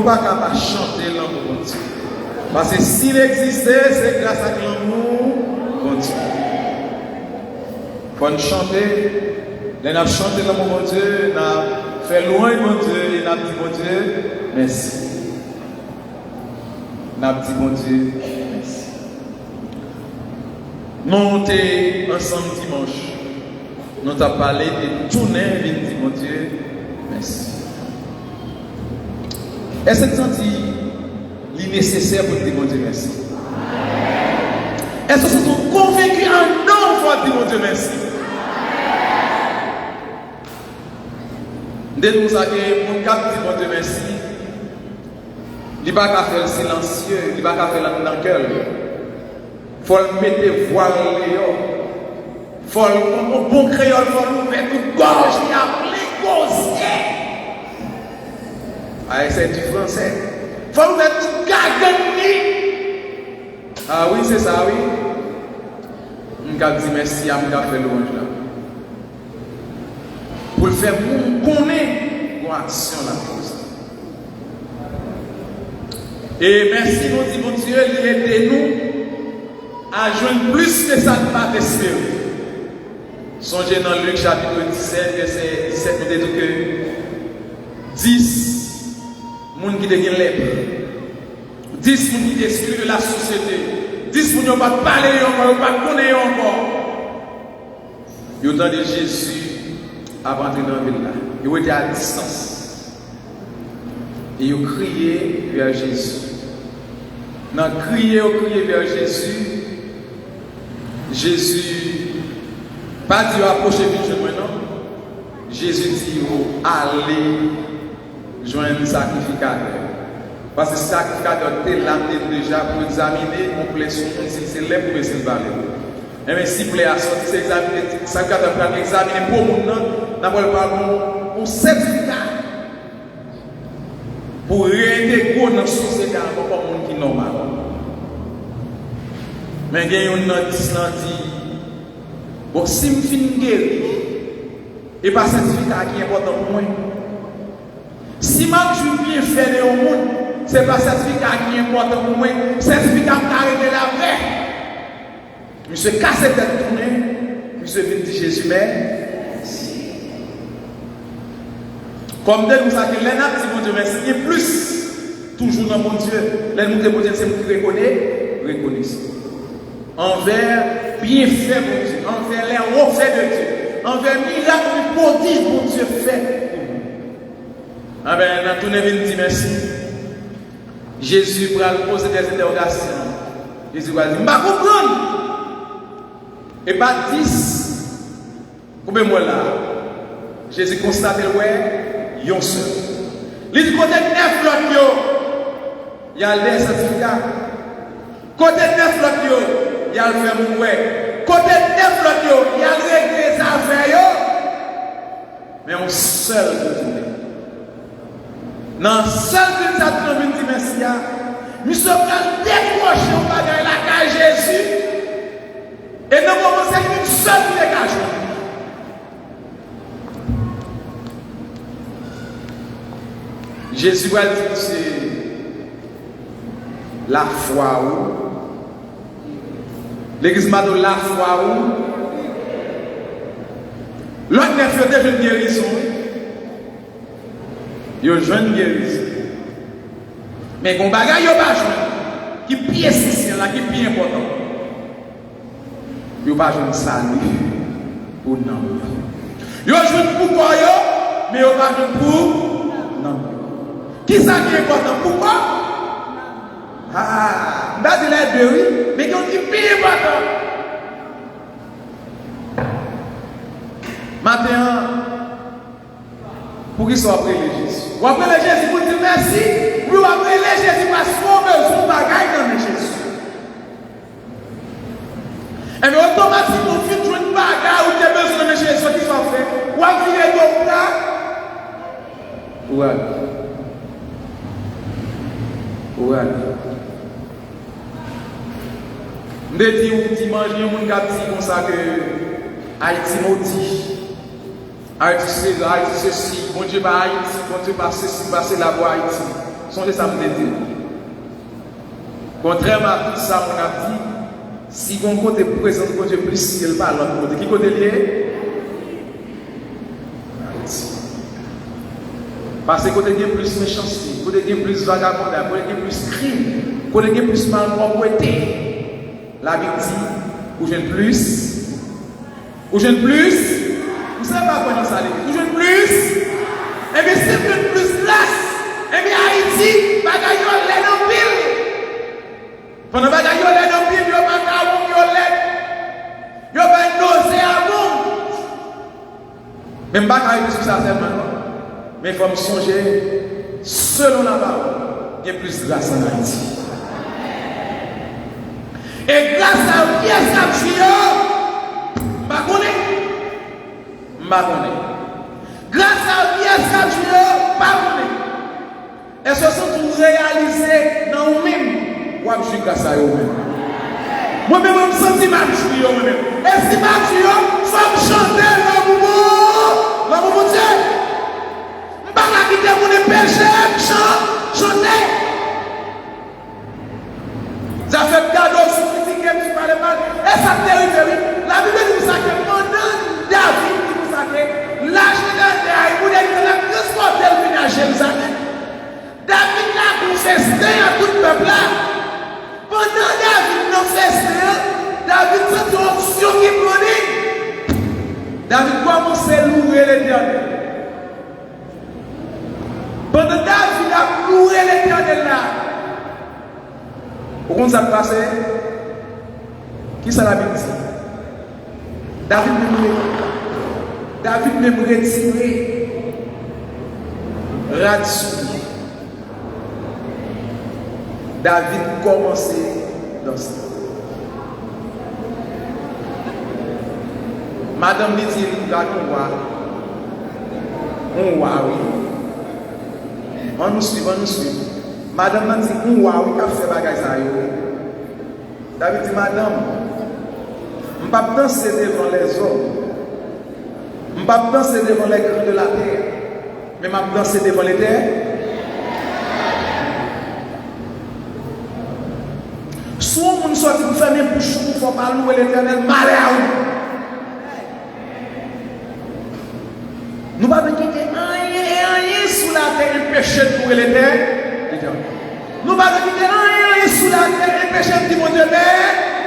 pas capable de chanter l'amour de Dieu. Parce que s'il existait, c'est grâce à l'amour de Dieu. Pour nous chanter, nous avons chanté l'amour de Dieu, nous avons fait loin de Dieu et nous avons dit bon Dieu, merci. Nous avons dit bon Dieu, merci. Nous sommes ensemble dimanche. Nous avons parlé de tourner et nous dit bon Dieu, merci. Est-ce que tu sens qu'il est nécessaire pour dire mon Dieu merci? Est-ce que tu es convaincu en non pour dire mon Dieu merci? Dès que nous avons mon cap dit mon Dieu merci, il ne va pas faire silencieux, il ne va pas faire dans le cœur. Il faut le mettre voile il faut le bon créole, il faut le mettre gorge, il a plein gosier. Ah, c'est du français. Il faut mettre tout gagner. Ah oui, c'est ça, oui. Je vais dire merci à moi faire louange là. Pour le faire, pour qu'on ait une action là. Et merci, mon Dieu, aidez-nous à joindre plus que ça ne pas espérer. Songez dans Luc chapitre 17, verset 17, nous disons que 10 gens qui deviennent lèpres, 10 gens qui excluent de la société, 10 gens qui ne pas parler encore, pas connaître encore. Ils ont entendu Jésus avant d'entrer dans la ville là. Ils ont été à distance. Et ils ont crié vers Jésus. Dans crier vers Jésus, Jésus, pas dit approchez vite maintenant. Jésus dit allez joindre le sacrificateur. Parce que le sacrificateur est là déjà pour examiner complètement si c'est là pour essayer de parler. Et bien, s'il plaît à sortir, c'est examiner, le sacrificateur peut examiner pour nous, pour certificat. Pour réintégrer dans la société encore comme un monde qui est normal. Mais il y a une notice qui dit bon, si je suis guéri, et pas certificat qui est important pour moi. Si je suis bien fait au monde, ce n'est pas certificat qui est important pour moi. Certificat qui arrête la vraie. Monsieur casse tête tournée, monsieur vient dire Jésus, mais comme dès que vous savez, les nappes, mon Dieu, merci, et plus, toujours dans mon Dieu, les nous mon Dieu, c'est vous qui reconnaissez. Envers bienfait, mon Dieu, envers les refaits de Dieu, envers miracle, prodige, mon Dieu, fait. Ah ben, dans tout le monde dit merci. Jésus va poser des interrogations. Jésus va dire, je ne comprends pas. Et Baptiste, combien de mois là? Jésus constate le ouais. Yon seul. Les côté 9 l'autre, il y a les certificats. Côté 9 l'autre, il y a le fait mourir. Côté 9 l'autre, il y a le régler les affaires. Mais on seul de tourner. Dans seul que nous avons dit merci, nous sommes décrochés au bagage la cage Jésus. Et nous commençons avec une seule dégagement. Jésus va dire que c'est la foi où l'église m'a donné la foi où l'autre n'a fait déjà une guérison. Il y a une jeune guérison. Mais quand bagage il y a pas qui est bien essentiel là, qui est bien important. Il y a pas jeune salut pour non. Il y a jeune pour quoi mais il y a pas jeune pour non. Qui ça qui est important? Pourquoi? Ah, dans les deux, oui, mais qui ont dit bien important. Maintenant, pour qu'ils soient après les Jésus. Ou après les Jésus pour dire merci, ou après les Jésus parce qu'on a besoin de bagaille dans les Jésus. Et bien automatiquement, tu as une bagaille ou tu as besoin de Jésus qui soit fait, ou après les deux là, ouais. Ouais. Je dis dimanche, il y a des gens qui disent comme ça que Haïti maudit. Haïti c'est Haïti ceci, bon Dieu pas Haïti, bon Dieu pas ceci, passer la voie Haïti. Songez ça me dit. Contrairement à tout ça, on a dit, si on côté présent, bon Dieu plus ciel pas l'autre côté. Qui côté lié? Haïti. Parce que côté il y a plus méchanceté, côté il y a plus vagabondage, côté il y a plus crime, côté il y a plus malpropreté. La Bible dit, ou je ne plus, ou je ne plus, vous savez pas quoi dans ça, ou je ne plus, et bien c'est plus place, et bien Haïti, bagaille yon lè dans pile. Pendant bagaille yon lè dans pile, yon pas kabou yon lè, yon pas nausée à bon. Même bagaille sur ça seulement. Mais il faut me songer, selon la parole, il y a plus de grâce en Haïti. Et grâce à pièce à Dieu, je ne connais. Grâce à pièce à Dieu, je ne et ce sont tous réalisés dans nous-mêmes. Moi, je suis grâce à eux-mêmes. Moi-même, je me sens que je suis eux-mêmes. Et si je suis eux, il faut me chanter le mouvement Dieu. Pas la quitter mon péché, chanter. Ça fait cadeau sur critiquer, tu parles mal. Et ça terrible. La Bible dit ça que pendant David qui nous a fait, l'âge de David, il voulait que la transporter le à Jérusalem. David l'a confessé à tout le peuple là. Pendant David n'a festé, David s'est une option qui prenait. David commence à louer l'Éternel. Pendant David a loué l'Éternel là, Au compte ça passe, qui ça la Bible dit? David même retiré là-dessus. David commençait dans ça. Madame dit, regarde, on voit, oui. On nous suit. Madame m'a dit, on voit, oui, qu'a fait bagage ça. David dit, madame, je ne vais pas danser devant les hommes. Je ne vais pas danser devant les grands de la terre. Mais je vais danser devant les terres. Soit on sort pour faire mes bouches pour faire louer l'éternel, malheur à vous. Nous ne pouvons pas quitter rien sous la terre et péché pour l'éternel. Nous ne pouvons pas quitter rien sous la terre et péché pour mon Dieu.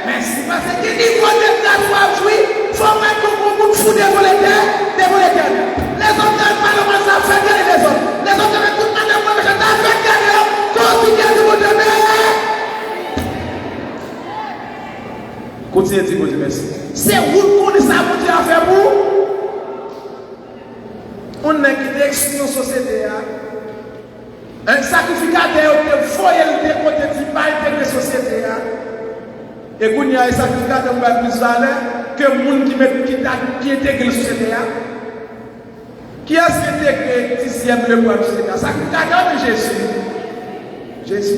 Merci. Parce que qui dit qu'on est là pour jouir, il faut mettre beaucoup de fou devant l'éternel. Les autres n'ont pas le droit de faire gagner les autres. Les autres n'ont tout le monde de faire gagner. Continuez de mon Dieu. Continuez de dire mon Dieu merci. C'est vous qu'on est ça pour Dieu à faire pour. On a quitté l'exclusion société. Un sacrificateur qui foyer le côté qui pas intégrer la société. Et qu'on y a un sacrificateur qui va plus valeur que le monde qui intègre la société. Qui est-ce qui intègre le 10e le pour la société? Sacrificateur de Jésus.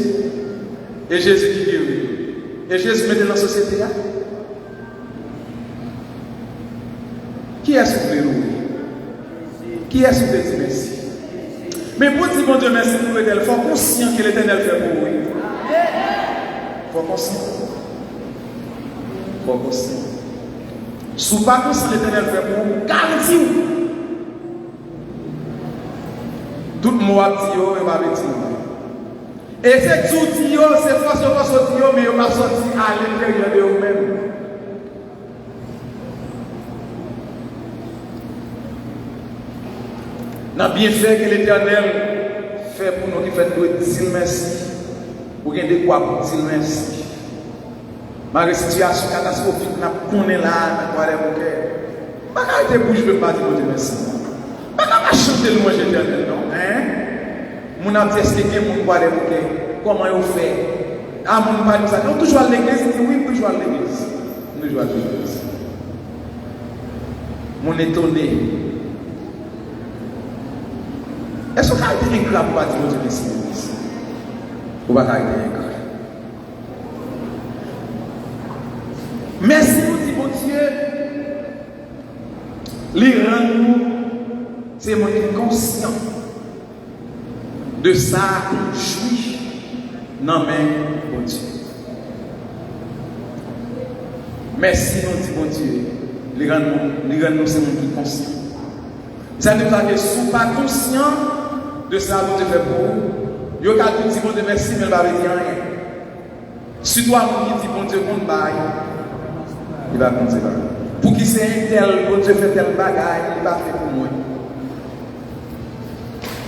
Et Jésus qui guérit. Et Jésus met dans la société. Qui est-ce qui veut louer? Qui est-ce qui veut dire merci? Mais pour dire bon Dieu merci pour l'éternel, il faut conscient que l'éternel fait pour vous. Il faut conscient. Si vous pas conscient l'éternel fait pour vous, garantie. Tout le monde a dit, il va dire. Et c'est tout dit, c'est force, mais il va sortir à l'intérieur de vous-même. N'a bien fait que l'Éternel fait pour nous qui fait pour dire merci. Pour gagner de quoi pour dire merci. Malgré la situation catastrophique, nous connaissons là, nous connaissons le cœur. Pas qu'à bouche, je ne peux pas dire merci. Pas qu'à chanter le mot l'Éternel, non? Mon attesté que mon croit le cœur. Comment il fait? Ah, mon pas nous ça. Nous toujours à l'église, oui, toujours à l'église. Toujours à l'église. Mon étonné. Est-ce que vous avez été ingrat pour dire votre merci? Ou pas avez été ingrat? Merci pour dire mon Dieu. Les rend-nous, c'est mon inconscient de ça qu'on jouit dans main mon Dieu. Merci mon Dieu, mon Dieu. Les rend-nous, c'est mon inconscient. Ça ne veut pas dire que si vous n'êtes pas conscient de ça, vous devez faire pour vous. Vous avez dit bon Dieu merci, mais vous n'avez dit rien. Si toi, vous dites bon Dieu, bon bail, il va compter là. Pour qui c'est un tel, bon Dieu fait tel bagaille, il va faire pour moi.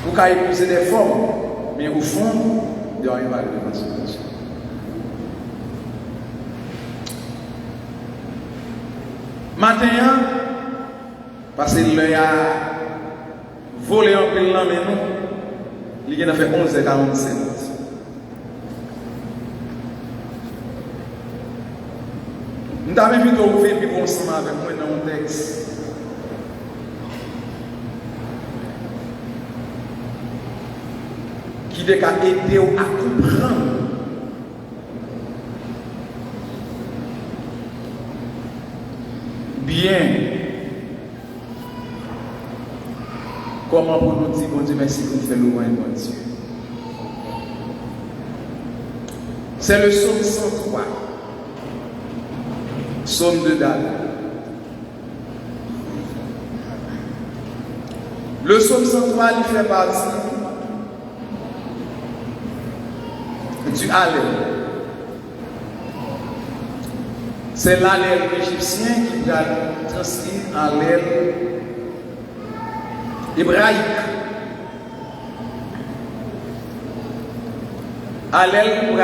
Vous pouvez épouser des formes, mais au fond, il n'y a rien à dire devant Dieu. Matin, parce que l'œil a volé en pile dans mes mains, il a fait 11h47. Nous avons vu que vous faites vivre ensemble avec moi dans mon texte. Qui va aider à comprendre bien comment pour nous dire bon Dieu merci pour nous faire louer bon Dieu. C'est le psaume 103. Psaume de David. Le psaume 103, il fait partie du Hallel. C'est l'Hallel égyptien qui va transcrire en Hallel hébraïque. Hallel pour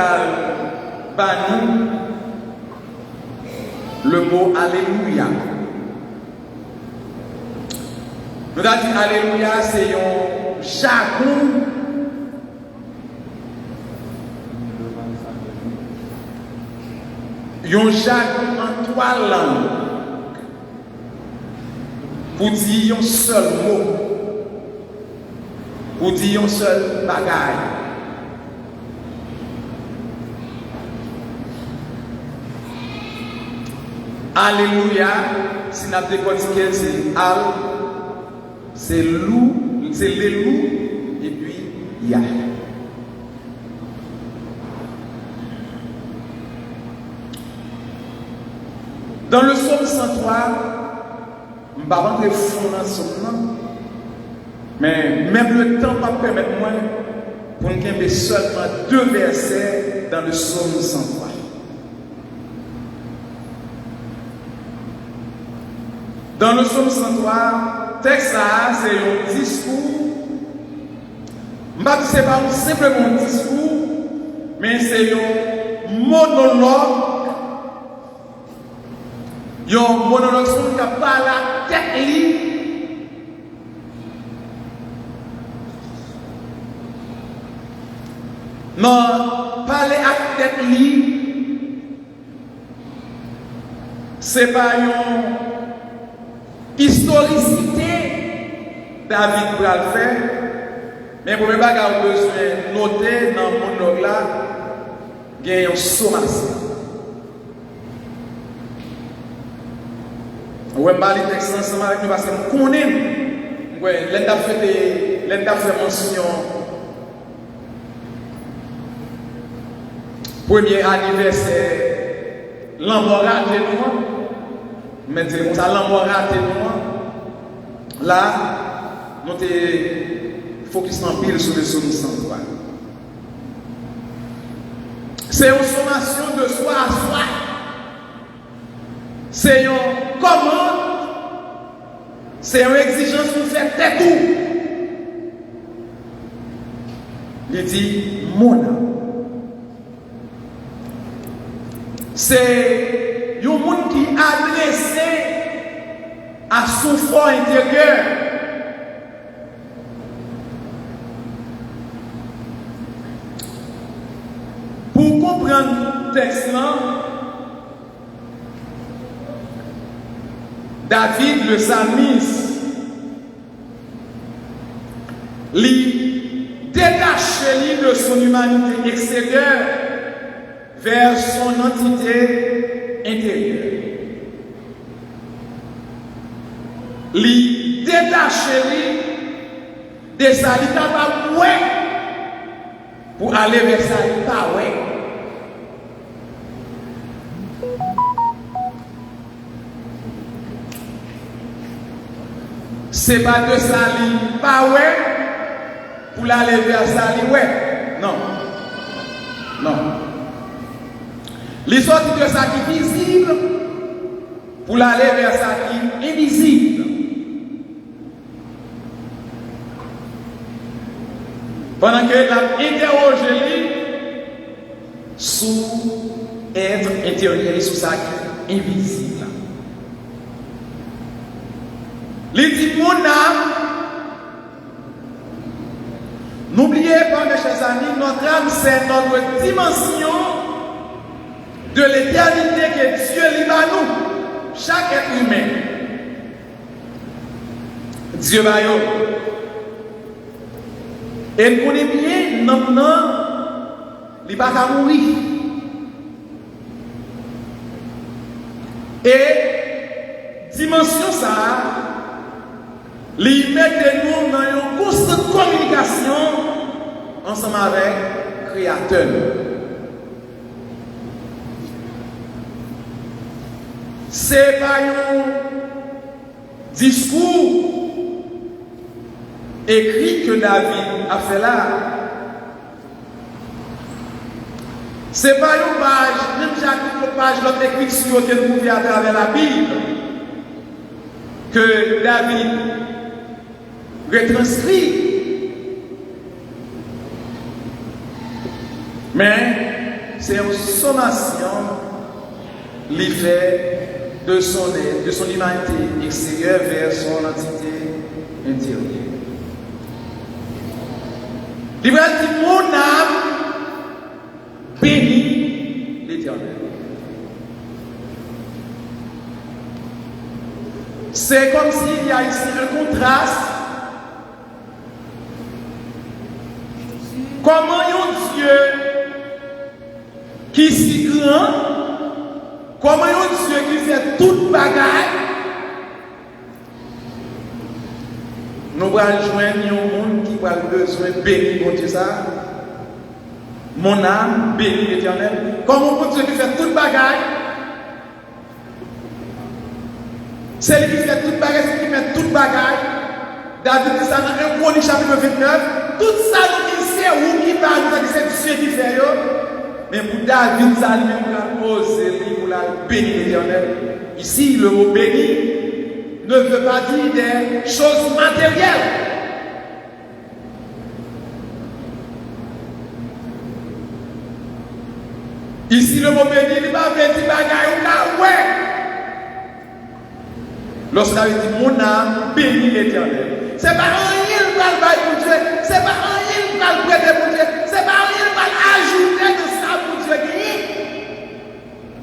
par nous le mot Alléluia. Nous avons dit Alléluia, c'est un jargon en 3 langues pour dire un seul mot, pour dire un seul bagaille. Alléluia, si nous avons décortiqué, c'est Al, c'est loup, c'est les loups, et puis Ya. Dans le psaume 103, je ne vais pas rentrer fond dans ce psaume, mais même le temps ne va pas permettre moi pour nous garder seulement 2 versets dans le psaume 103. Dans le psaume 103, texte c'est un discours. Je ne vais pas dire que ce n'est pas simplement un discours, mais c'est un monologue. Il y a un monologue qui a pas la tête libre. Non, parler à tête libre, c'est pas une historicité David va le faire, mais pour ne pas avoir besoin de noter dans le monologue là, il y a une sommation. On va parler de texte ensemble avec nous parce que nous connaissons. L'État fait mention. Premier anniversaire, l'embarras de nous. Mais disons ça, l'embarras de nous. Là, nous sommes focus en pile sur le psaume 103. C'est une sommation de soi à soi. C'est une commande, c'est une exigence pour faire tête tout. Il dit mon âme. C'est un monde qui est adressé à son fort intérieur. Pour comprendre le texte là, David, le psalmiste, lui détache de son humanité extérieure vers son entité intérieure. Lui détache de sa vie pour aller vers sa vie. C'est pas de sali pas ouais pour aller vers sali ouais. Non. Non. Les sorties de ça qui est visible pour aller vers ça qui est invisible. Pendant que l'a interrogé sous être intérieur sous ça qui est invisible. Il dit, mon âme, n'oubliez pas, mes chers amis, notre âme, c'est notre dimension de l'éternité que Dieu livre à nous, chaque être humain. Dieu va y et nous connaissons bien, non, il va pas mourir. Et dimension ça, les mettre nous dans une constante communication ensemble avec le Créateur. C'est pas un discours écrit que David a fait là. C'est pas une page, même chaque page, l'autre écriture que nous pouvons à travers la Bible, que David retranscrit. Mais c'est une sommation qui fait de son humanité extérieure vers son entité intérieure. Il va dire, mon âme bénit l'Éternel. C'est comme s'il y a ici un contraste. Comment un Dieu qui est si grand, comment un Dieu qui fait toute bagaille, nous allons joindre un monde qui a besoin de bénir mon Dieu ça. Mon âme bénit l'Éternel. Comment un Dieu qui fait toute bagaille, c'est lui qui fait toute bagaille, c'est lui qui met toute bagaille. David dit ça dans 1 Chronique chapitre 29. Tout ça nous dit c'est où qui parle, c'est Dieu qui fait. Mais pour David, ça lui-même a posé pour la bénir l'Éternel. Ici, le mot béni ne veut pas dire des choses matérielles. Ici, le mot béni, il ne va pas dire bagaille ou là, ouais. Lorsqu'il a dit mon âme bénit l'Éternel. C'est pas rien qui va le bailler pour Dieu. C'est pas rien qui va le prêter pour Dieu. C'est pas rien qui va ajouter de ça pour Dieu.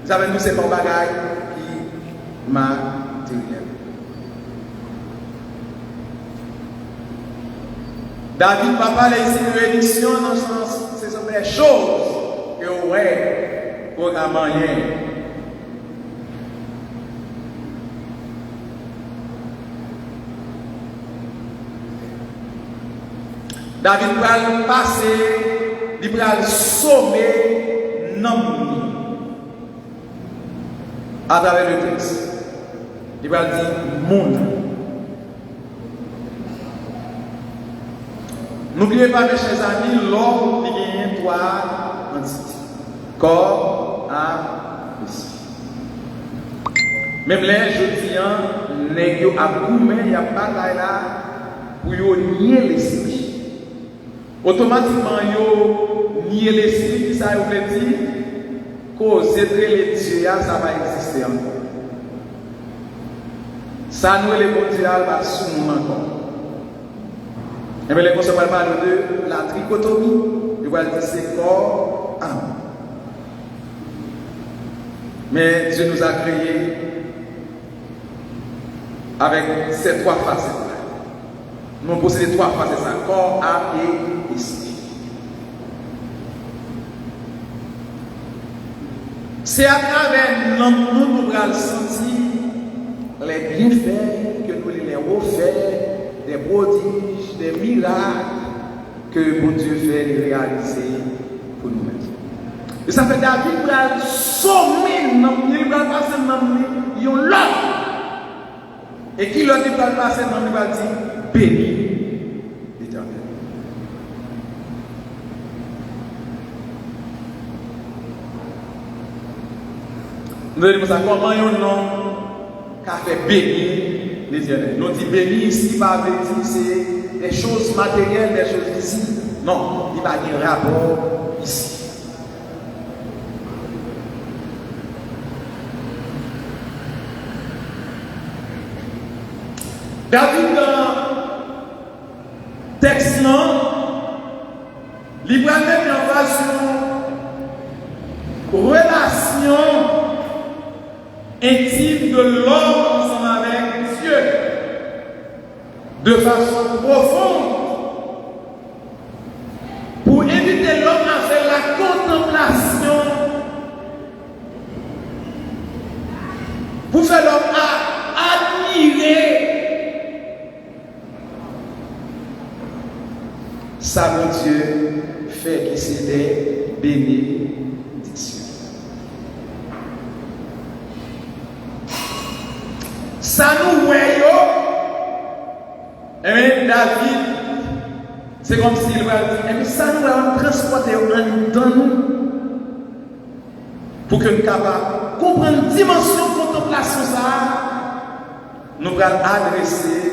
Vous savez, nous, c'est pas un bagage qui matériel. David va parler ici de bénédiction dans le sens, ce sont des choses que ouais, pour la manière. David va passer, il va sommer non à travers le texte. Il va dire monde. N'oubliez pas, mes chers amis, l'homme qui gagne trois entités. Corps, âme, esprit. Même les jeudis, les gens à goûter, il y a bataille là pour nier l'esprit. Automatiquement, yo nier l'esprit, qui ça veut dire, cause les dieux, ça va exister encore. Ça nous les mondial va soumettre encore. Et bien les concepteurs parlent de la trichotomie, ils vont dire c'est corps, âme. Mais Dieu nous a créés avec ces trois facettes. Nous possédons trois facettes, ça, corps, âme et esprit. C'est à travers nous allons sentir les bienfaits que nous les refaits, des prodiges, des miracles que bon Dieu fait réaliser pour nous-mêmes. Et ça fait David va sommer, il va passer dans l'homme. Et qui l'autre va passer dans le va dire béni l'Éternel. Nous disons ça comment un nom qu'a fait béni l'Éternel. Nous disons béni ici, pas dire c'est des choses matérielles, des choses visibles. Non, il va y avoir un rapport ici. David dans le texte, il va mettre en face une relation intime de l'homme ensemble avec Dieu, de façon profonde, pour inviter l'homme à faire la contemplation, pour faire l'homme à admirer ça, mon Dieu, fait que c'est des bénédictions. Ça nous voyons, et bien David, c'est comme s'il va dire, et bien ça nous va transporter dans nous, pour que nous soyons capables de comprendre une dimension de contemplation, ça, nous allons adresser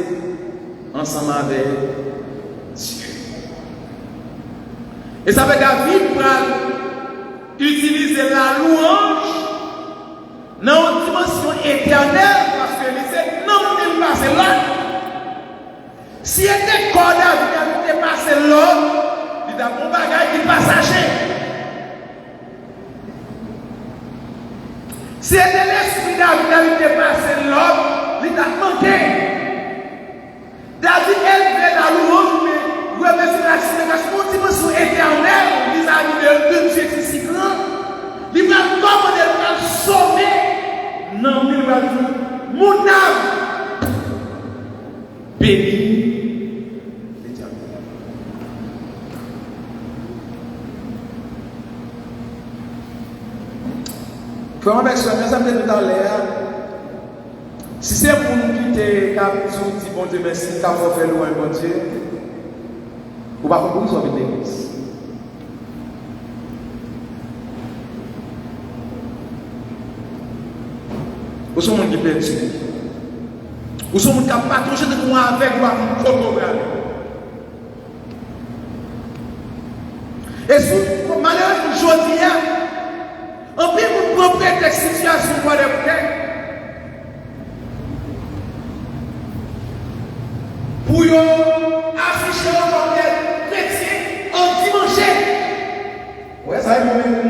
ensemble avec Dieu. Et ça fait David va utiliser la louange dans une dimension éternelle parce que c'est non il passe là. Si était corps David était passé là, il a un bagage qui passager. Si était l'esprit David était passé là, il a manqué. David élevé la louange, mais remercie la signification d'une dimension éternelle vis-à-vis de Dieu qui est si grand. Il va commander, il va sauver. Non, il va dire, mon âme, béni l'Éternel. Frère, avec ça, mais ça me dit tout à l'heure, si c'est pour nous quitter, quand nous dit bon Dieu merci, quand on fait loin, bon Dieu, on va pas vous sauver l'église. Où sont les gens qui perdus? Où sont les gens qui n'ont pas touché de moi avec moi pour photographe? Et si malheureusement, je dis, on peut vous prendre prétexte situation pour les bouteilles. Pour afficher un modèle chrétien en dimanche. Oui, ça va être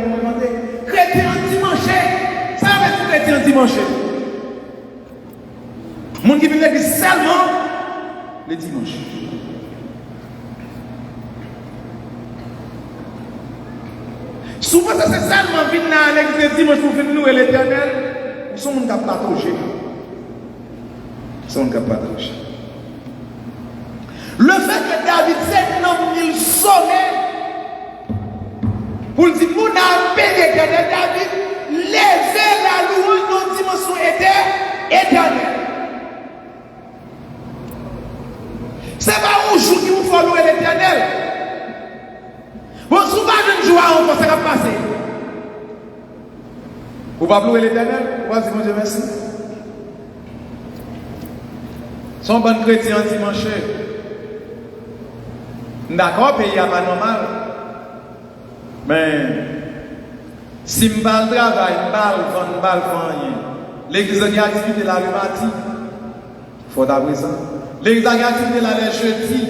mon demander. Chrétien en dimanche. Ça va être chrétien en dimanche. Mon qui vient l'église seulement le dimanche. Souvent, ça c'est seulement venir à l'église le dimanche pour venir nous et l'Éternel. Nous sommes capables de toucher. Nous sommes capables de toucher. Le fait que David s'est nommé il sonnait pour dire mon âme béni l'Éternel, David levait la louange dans une dimension éternelle. Ce n'est pas un jour qui vous faut louer l'Éternel. Bon, souvent je ne joue pas encore, ça va passer. Vous ne pouvez pas louer l'Éternel? Vas-y, mon Dieu, merci. Son bon chrétien dimanche. D'accord, pays n'est pas normal. Mais si je vais travailler, je vais rien. L'église a activité la rhumatique. Il faut d'abord ça. L'église a activité la les jeudi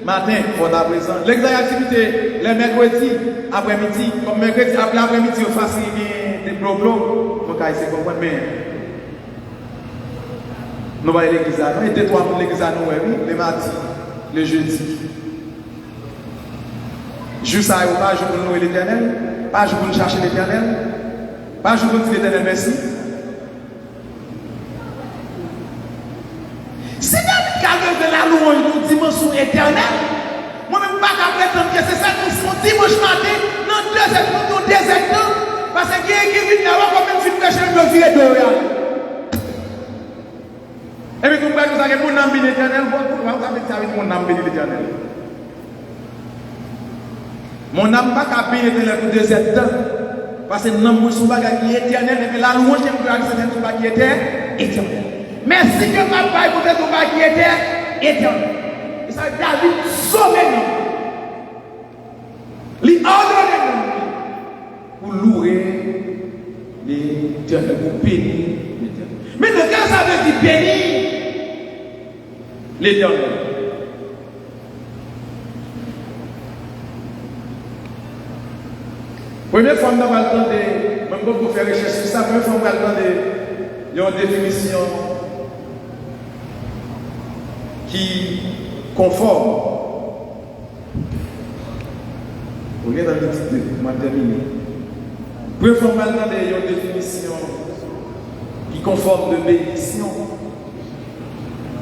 matin. Il faut d'abord ça. L'église a activité les mercredis après-midi. Comme mercredi après-midi, on fait des blocs. On va essayer de comprendre. Mais nous allons à l'église. Nous allons à l'église les mardis, les jeudis. Juste à pas je pour louer l'Éternel, pas je pour chercher l'Éternel, pas je pour dire l'Éternel merci. Si David a levé la louange d'une dimension éternelle, moi-même pas qu'à prétendre que c'est ça qu'on se dimanche matin, dans 2 secondes, dans 2 secondes, parce que qui vient là-bas comme même si nous pêchons le virer de rien. Et puis, vous pouvez nous dire mon âme béni l'Éternel, vous savez que ça veut dire mon âme béni l'Éternel. Mon âme pas qu'à bénir pour 2 ans. Parce que non, mon souvent qui est éternel, mais la louange est pour accéder sur qui était éternel. Mais si que papa est pour être qui était éternel. Et ça, David sauvé nous. Il ordonne pour louer l'éternel, pour bénir l'éternel. Mais de quand ça veut dire bénir l'éternel? Première fois, nous allons attendre, même pour faire recherche sur ça, première fois, nous allons attendre une définition qui conforme. On est dans le titre, on va terminer. Première fois, nous allons attendre une définition qui conforme de bénédiction.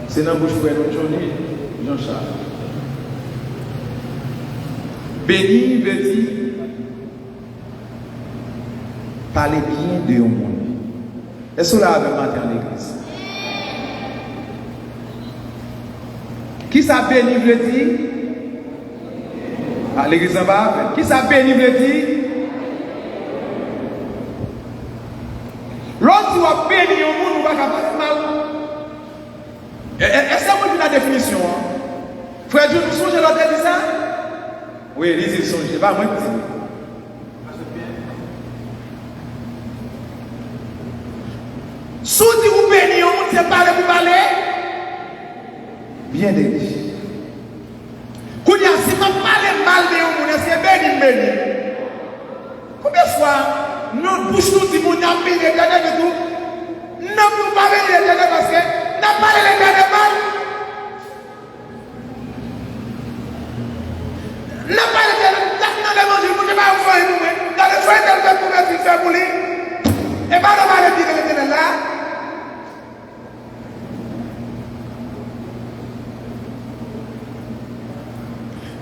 C'est dans la bouche pour aujourd'hui, Jean-Charles. Béni veut dire parler bien de mon monde. Est-ce que là avec matin en l'église? Qui ça béni veut dire? À l'église en bas. Qui ça béni veut dire? Lorsque tu as béni au monde, on va pas faire mal. Est-ce que vous la définition? Frère Dieu, vous songez l'autre dit ça? Oui, lisez, songez. Pas moi qui dis. Sous dit vous béni, on ne sait pas vous parler. Bien dit. Quand il y a si on parle mal de vous, c'est béni. Combien de fois, notre bouche nous dit, on a mis l'éternel de tout. Non, nous pas l'éternel parce que nous n'avons pas l'éternel mal. Nous n'avons pas l'éternel. Dans le monde, nous n'avons pas le foyer pour nous. Dans le foyer, nous n'avons pas le faire pour lui. Et pas nous allons dire l'éternel là.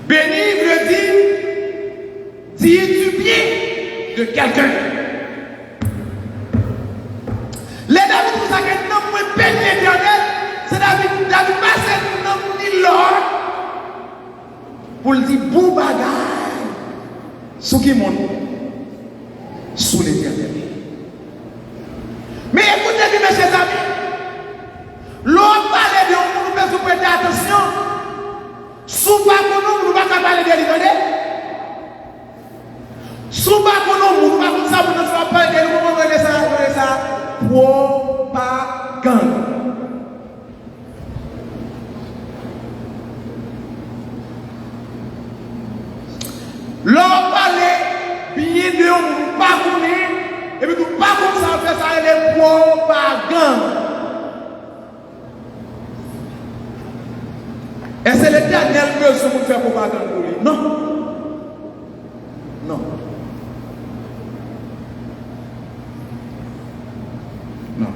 Béni veut dire du bien de quelqu'un. Les David pour ça que non moins béni l'éternel, c'est David passe non ni l'or pour le dire bon bagage sous qui monte sous l'éternel. Mais écoutez bien mes chers amis, l'on parle de nous nous prêter attention. Sous pas qu'on nous pas parler de l'éternel. Sous pas qu'on nous pas comme ça pour nous faire parler de l'éternel, ça propagande. L'on parle bien de nous pas connaître et puis nous pas comme ça faire ça les propagande. Et c'est l'éternel besoin pour faire propagande pour lui. Non. Non. Non.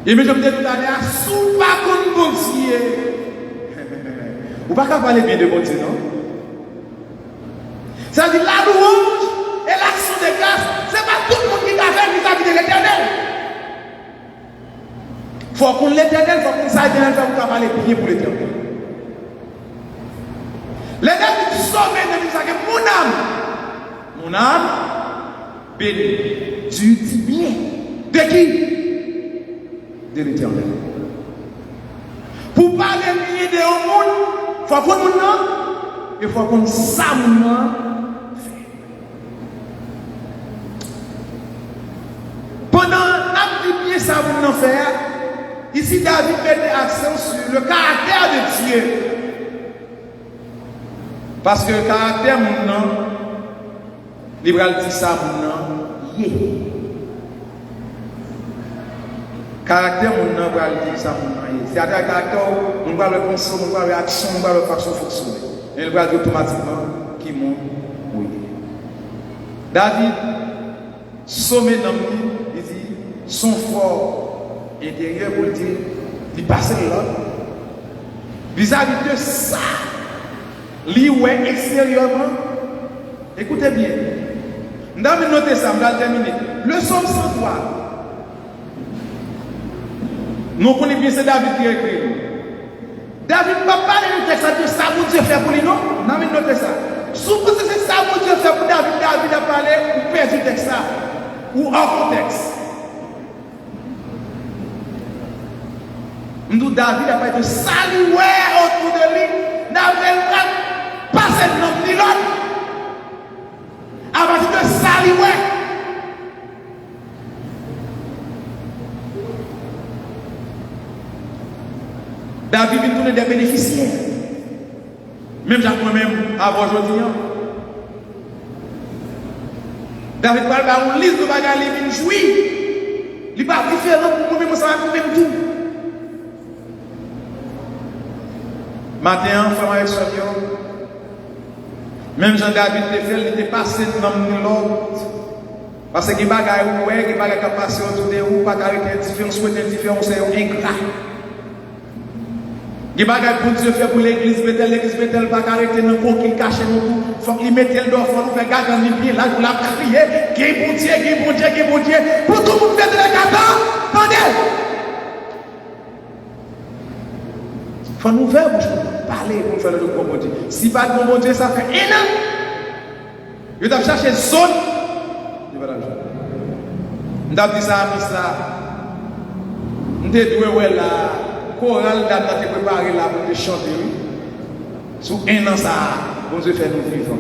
Et mais je me dis tout à l'heure, sous pas qu'on bon Dieu. Vous ne pouvez pas parler bien de bon Dieu, non? Ça veut dire la louange et l'action de grâce, ce n'est pas tout le monde qui va faire vis-à-vis de l'éternel. Il faut qu'on l'éternel, il faut qu'on sache bien pour parler bien pour l'éternel. L'éternel dit sauvé de nous, que mon âme, béni, tu dis bien. De qui? De l'éternel. Pour parler bien de au monde, il faut qu'on nous, il faut qu'on sache fait. Pendant qu'on bien ça vous nous faire. Ici, David met l'accent sur le caractère de Dieu. Parce que le caractère, mon nom, libéral dit ça, mon nom, yeah. Caractère, mon nom, libéral dit ça, mon nom, yeah. C'est-à-dire le caractère, on va le penser, on va le réaction, on va le façon fonctionner. Et le libéral dit automatiquement qui monte, oui. David, sommet dans lui, il dit, son fort intérieur pour dire, il passe là. Vis-à-vis de ça, lui ouais extérieurement. Écoutez bien. Nous avons noté ça, nous allons terminer. Le psaume 103. Nous connaissons bien, c'est David qui a écrit. David ne va pas parler du texte de ça, mon Dieu fait pour lui, non? Nous avons noté ça. Souvent, c'est ça, mon Dieu fait pour David. David a parlé, ou perdu le texte, ou hors contexte. Nous, David a pas de saluer autour de lui. David n'a pas passé de nom ni l'autre. À partir de saluer. David vient tourner des bénéficiaires. Même Jacques moi-même, avant aujourd'hui. David parle par une liste de bagages, il vient jouir. Il n'est pas différent pour nous-mêmes, ça va pour même tout. Matin, femme avec son même Jean-David te fait, il était passé dans l'autre. Parce que les bagages, les bagages qui passent autour de vous, pas avec indifférence ou indifférence, c'est ingrat. Les bagages pour Dieu fait pour l'église Bethel, pas arrêter dans le coin qu'il cache nous tout. Il faut qu'il mette le dos, il faut nous faire garder dans les pieds, là, pour la crier, qui est bon Dieu, qui est bon Dieu, qui est bon Dieu. Pour tout le monde faire de la gata, attendez. Il faut nous faire pour parler, pour faire le bon Dieu. Si pas de bon Dieu, ça fait un an. Je dois chercher zone. Je vais la chercher. Je dois dire ça à Misla. Je dois dire la chorale date qui est préparée là pour te chanter. Sous un an, ça, bon Dieu fait nous vivre.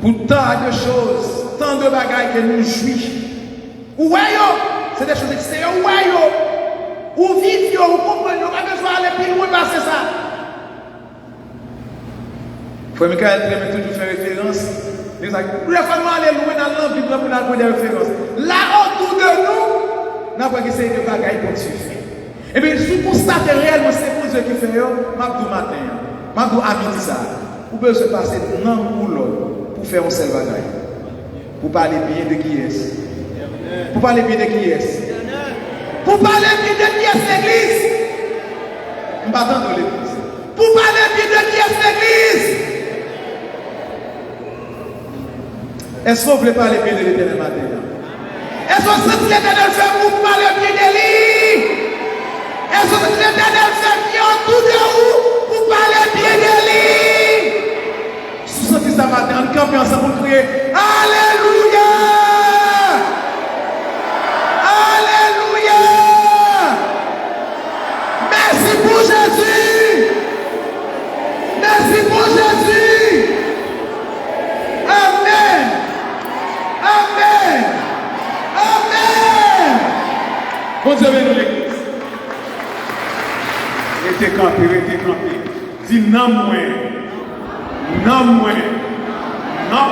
pour tant de choses, tant de bagailles que nous jouissons. Ouais, c'est des choses extérieures. Ouais, ou vivre, ou comprendre, ou pas besoin d'aller plus loin, c'est ça. Frère Michael aime toujours faire référence. Il dit, plus fois aller loin dans la Bible pour nous prendre des références. Là, autour de nous, nous avons essayé de bagailles pour Dieu faire. Et bien, si vous constatez réellement c'est pour Dieu qui fait, je vais vous matin, je vais vous habiter ça. Vous pouvez se passer d'un ou l'autre pour faire un seul bagaille. Pour parler bien de qui est-ce. Pour parler bien de qui est-ce. Pour parler bien de qui est l'église. Je ne vais pas attendre l'église. Pour parler bien de qui est l'église. Est-ce que vous voulez parler bien de l'éternel matin? Est-ce que vous sentez l'éternel fait pour parler bien de lui? Est-ce que l'éternel fait bien autour de vous pour parler bien de lui? Si vous sentez ça matin, on campe ensemble pour crier Alléluia! Alléluia! Merci pour Jésus! Merci pour Jésus! Amen! Amen! Amen! Bon Dieu, bénis l'église. Restez campé, restez campé. Dis non moins. Non moins. Non.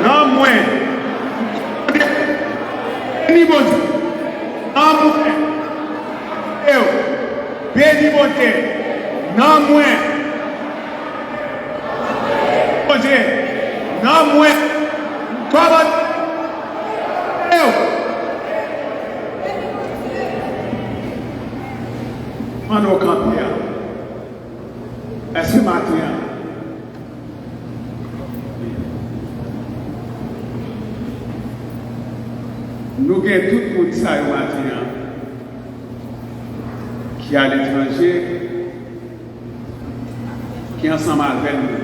Non moins. Béni bon Dieu. Non moins. Béni bon Dieu. Non moins. Bon Dieu. Non moins. Comment? On au camp. Est-ce que matin, nous avons tout le monde ça matin qui est à l'étranger, qui est ensemble avec nous,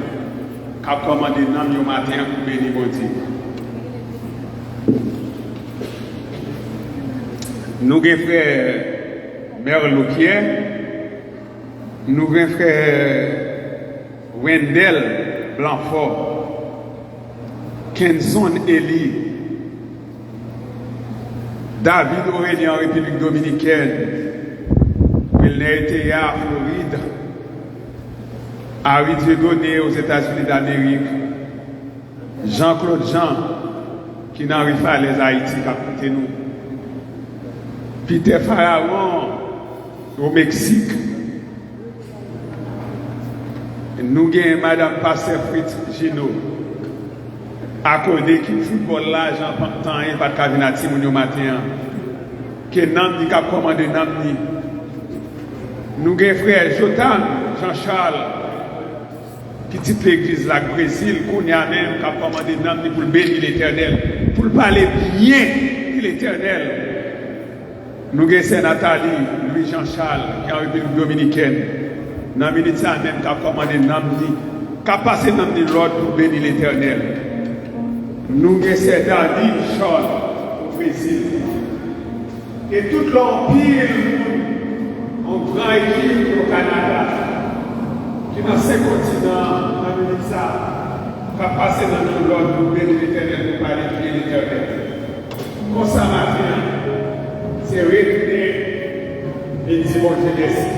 qui a commandé nous matin pour bénir mon Dieu. Nous avons frère Merloquier, nous avons frère Wendell Blanfort, Kenson Eli, David Aurélien en République Dominicaine, Wilner Eteya à Floride, Harry Dieudonné aux États-Unis d'Amérique, Jean-Claude Jean, qui n'arrive pas à les Haïti, qui a coûté nous. Peter Pharaon au Mexique. Nous avons Madame Pasteur Fritz Gino, accordé qui football là, Jean Pantan, et pas de cabinati, mon matin, qui est Namdi qui a commandé Namdi. Nous avons frère Jotan, Jean-Charles, qui dit l'église là, Brésil, qu'on y a même qui a commandé Namdi pour bénir l'éternel, pour parler bien de l'éternel. Nous avons Nathalie, Louis Jean-Charles, qui est en République Dominicaine. Dans le ministère même qui a commandé Namdi, qui a passé Namdi l'ordre pour bénir l'éternel. Nous avons Dadi Charles au Brésil. Et tout l'empire, en grand équipe au Canada, qui est dans 5 continents, dans le ministère, qui a passé Namdi l'ordre pour bénir l'éternel, pour parler de l'éternel. Comme ça, maintenant, c'est retourner et dire bon Dieu merci.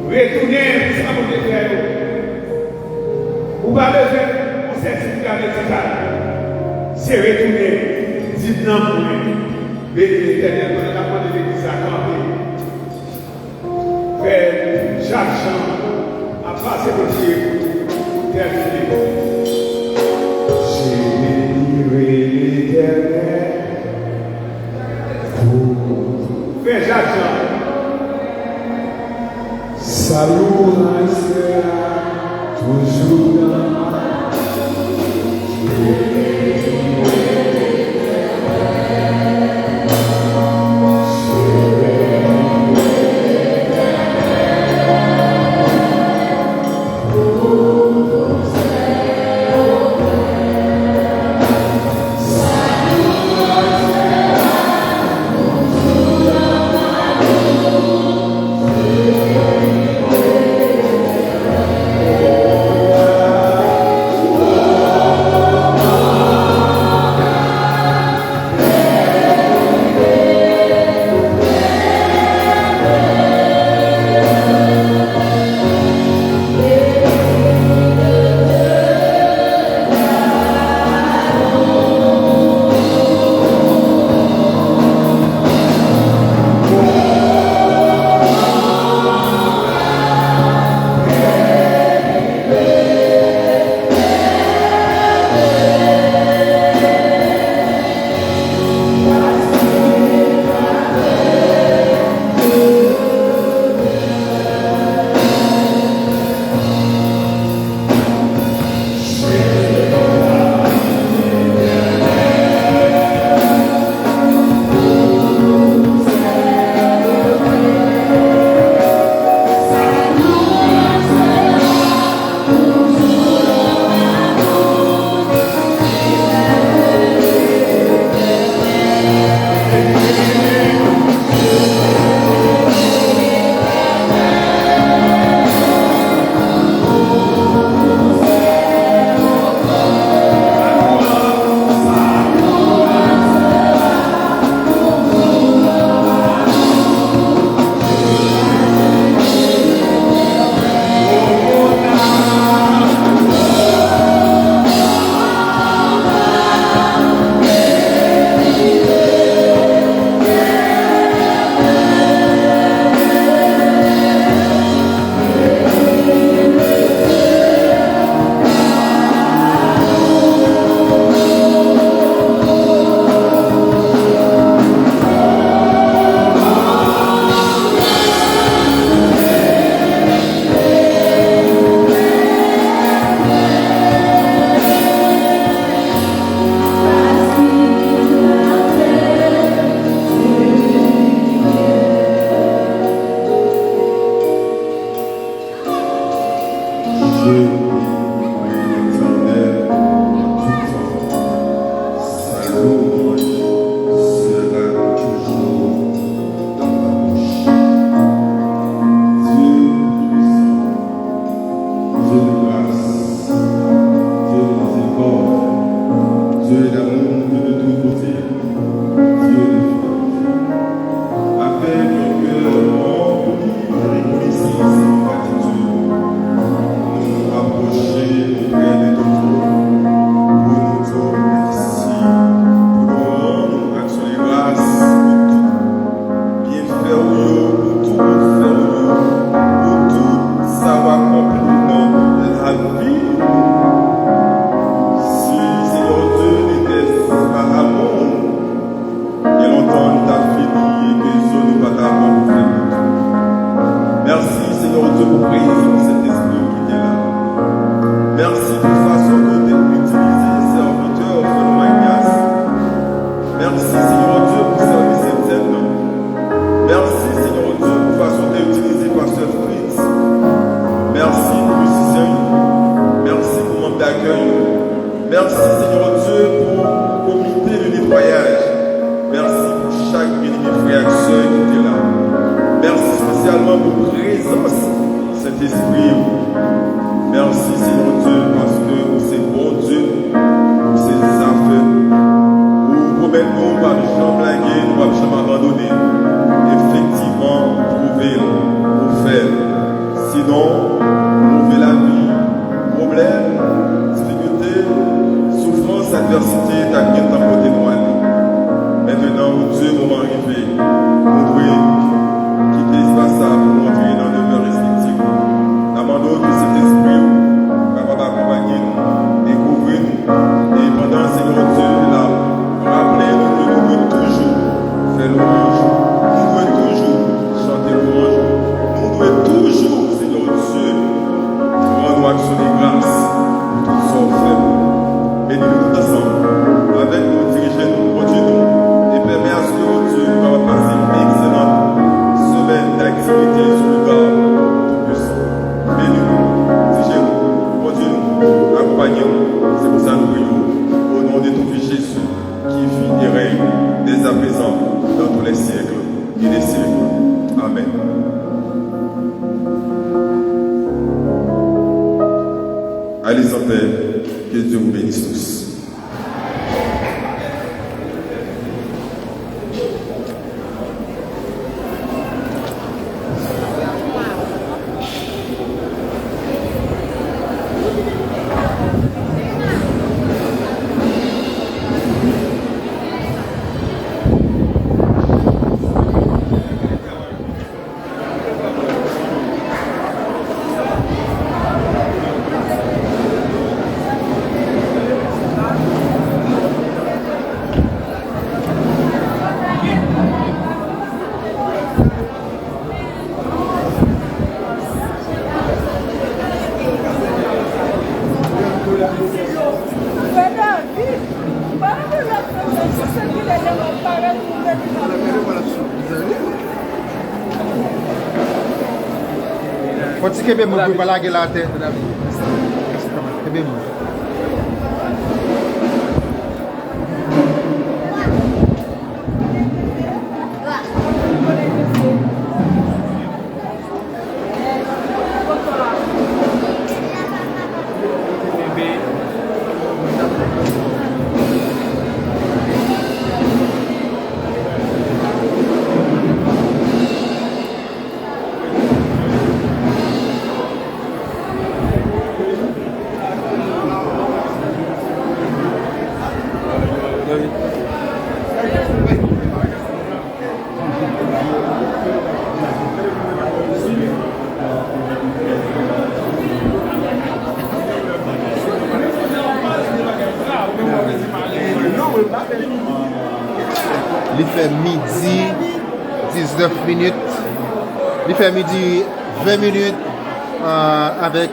Retourner, ça vous dit faire. Vous parlez de mon certificat médical. C'est retourner, dites non pour moi. Béni l'éternel, on a pas de l'église à camper. Frère Jacques Jean a passé pour Dieu pour terminer. J'ai béni l'éternel. Frère Jacques Jean. Salut, toujours dans présence, Saint-Esprit. Merci Seigneur Dieu, parce que c'est bon Dieu, c'est des affaires. Vous promettez-nous, pas de champ blaguer, nous pas de champ abandonner. Effectivement, trouvez-le, vous faites. Sinon, trouvez la vie, problème, difficulté, souffrance, adversité, t'as bien t'en côté moi. Maintenant, Dieu, moment arrivé, nous devons quitter l'espace pour entrer dans nos mœurs respectives. Demandons que cet esprit capable d'accompagner nous, découvrir nous, et pendant Seigneur Dieu, là, rappelez-nous que nous devons toujours faire louange, nous devons toujours chanter louange, nous devons toujours, Seigneur Dieu, rendre action de grâce pour tout ce qu'on fait. Bénis-nous tout ensemble, avec nous, dirigez-nous, continuez-nous, et permettez à ce que Dieu va passer une excellente semaine d'activité sur le corps tout-puissant. Bénis-nous, dirigez-nous, continuez-nous, accompagnez-nous. C'est pour ça que nous prions au nom de ton Fils Jésus qui vit et règne dès à présent dans tous les siècles et des siècles. Amen. Allez en paix, que Dieu vous bénisse tous. Pode querer muito para lá que lá até. Querer muito. Il fait midi 19 minutes. Il fait midi 20 minutes avec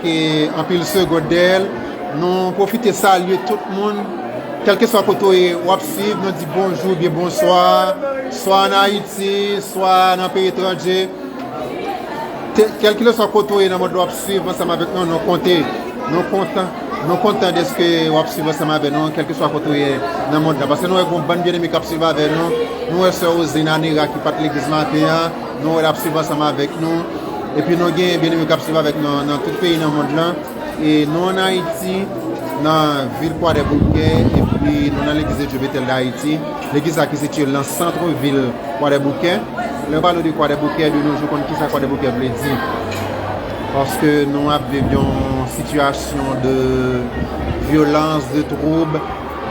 un pile secondaire. Nous profitons de saluer tout le monde. Quel que soit le côté où nous disons bonjour, bien bonsoir, soit en Haïti, soit dans un pays étranger. Quel que soit le côté dans le monde où ensemble avec nous, nous comptons. Nous comptons de ce que vous suivez ensemble avec nous, quel que soit le côté dans le monde. Parce que nous avons une bonne bien-aimée qui suivent avec nous. Nous avons aussi Zinanira qui part l'église matin. Nous avons suivre ensemble avec nous. Et puis nous avons bien aimé qui suivent avec nous dans tout le pays dans le monde. Là. Et nous en Haïti, dans la ville Croix-des-Bouquets, et puis nous dans l'église de Dieu Bethel d'Haïti. L'église qui se situe dans le centre-ville Croix-des-Bouquets. Le parle de Croix-des-Bouquets, de nos jours, qui ça Croix-des-Bouquets veut dire. Parce que nous avions une situation de violence, de troubles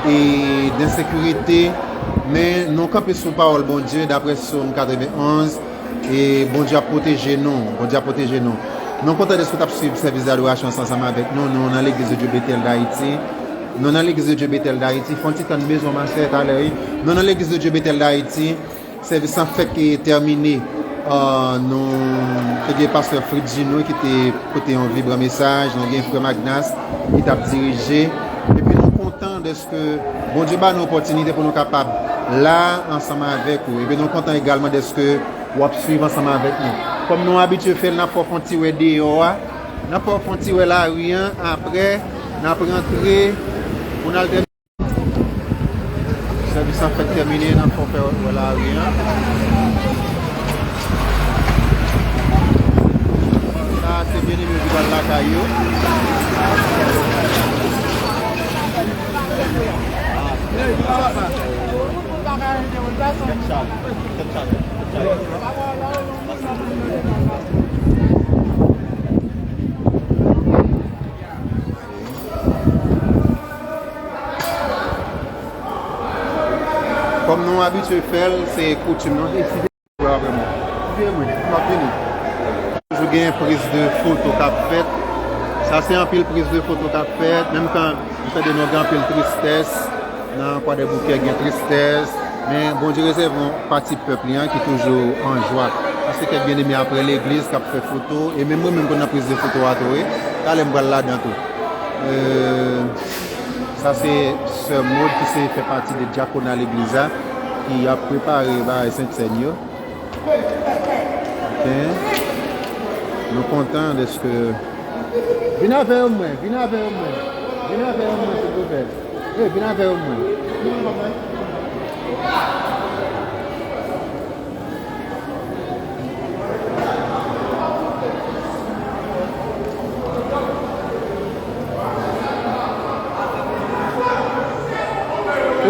et d'insécurité. Mais nous campons sous parole, bon Dieu, d'après Psaume 91. Et bon Dieu a protégé nous. Bon Dieu a protégé nous. Nous sommes contents de ce que tu as suivi le service d'adoration ensemble avec nous. Nous sommes dans l'église de Dieu Bethel d'Haïti. Nous sommes dans l'église de Dieu Bethel d'Haïti. Faut un petit temps de maison, ma sœur, à l'heure. Nous sommes dans l'église de Dieu Bethel d'Haïti. Le service en fait qui est terminé. Nous avons le pasteur Fred Gino qui était côté un vibre message. Nous avons le frère Magnas qui t'a dirigé. Et puis nous sommes contents de ce que bon Dieu a une opportunité pour nous capables là ensemble avec vous. Et puis nous sommes contents également de ce que vous suivez ensemble avec nous. Comme nous habitués à faire, nous avons fait un petit dehors. Nous avons fait un petit là rien. Après, nous avons rentré. On a le service en fait terminé. Nous avons fait là rien. caillou. Comme nous habitués faire, c'est coutume. Je gagne prise de photo qu'a fait. Ça c'est un pile prise de photo qu'a fait. Même quand on fait de nos grands pile tristesse, dans quoi des bouquets de tristesse. Mais bon Dieu réserve un parti peuple qui est toujours en joie. Parce que bien aimé après l'église qui a fait photo. Et même moi même quand on a prise de photo à toi, quand on là dans tout. Ça c'est ce mode qui fait partie de diaconat à l'église qui a préparé la Saint-Seigneur. Okay. Nous sommes contents de ce que... Venez avec moi, venez avec moi. Venez avec moi, s'il vous plaît. Oui, venez avec moi.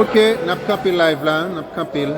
Ok, nous avons campé live là, nous avons campé.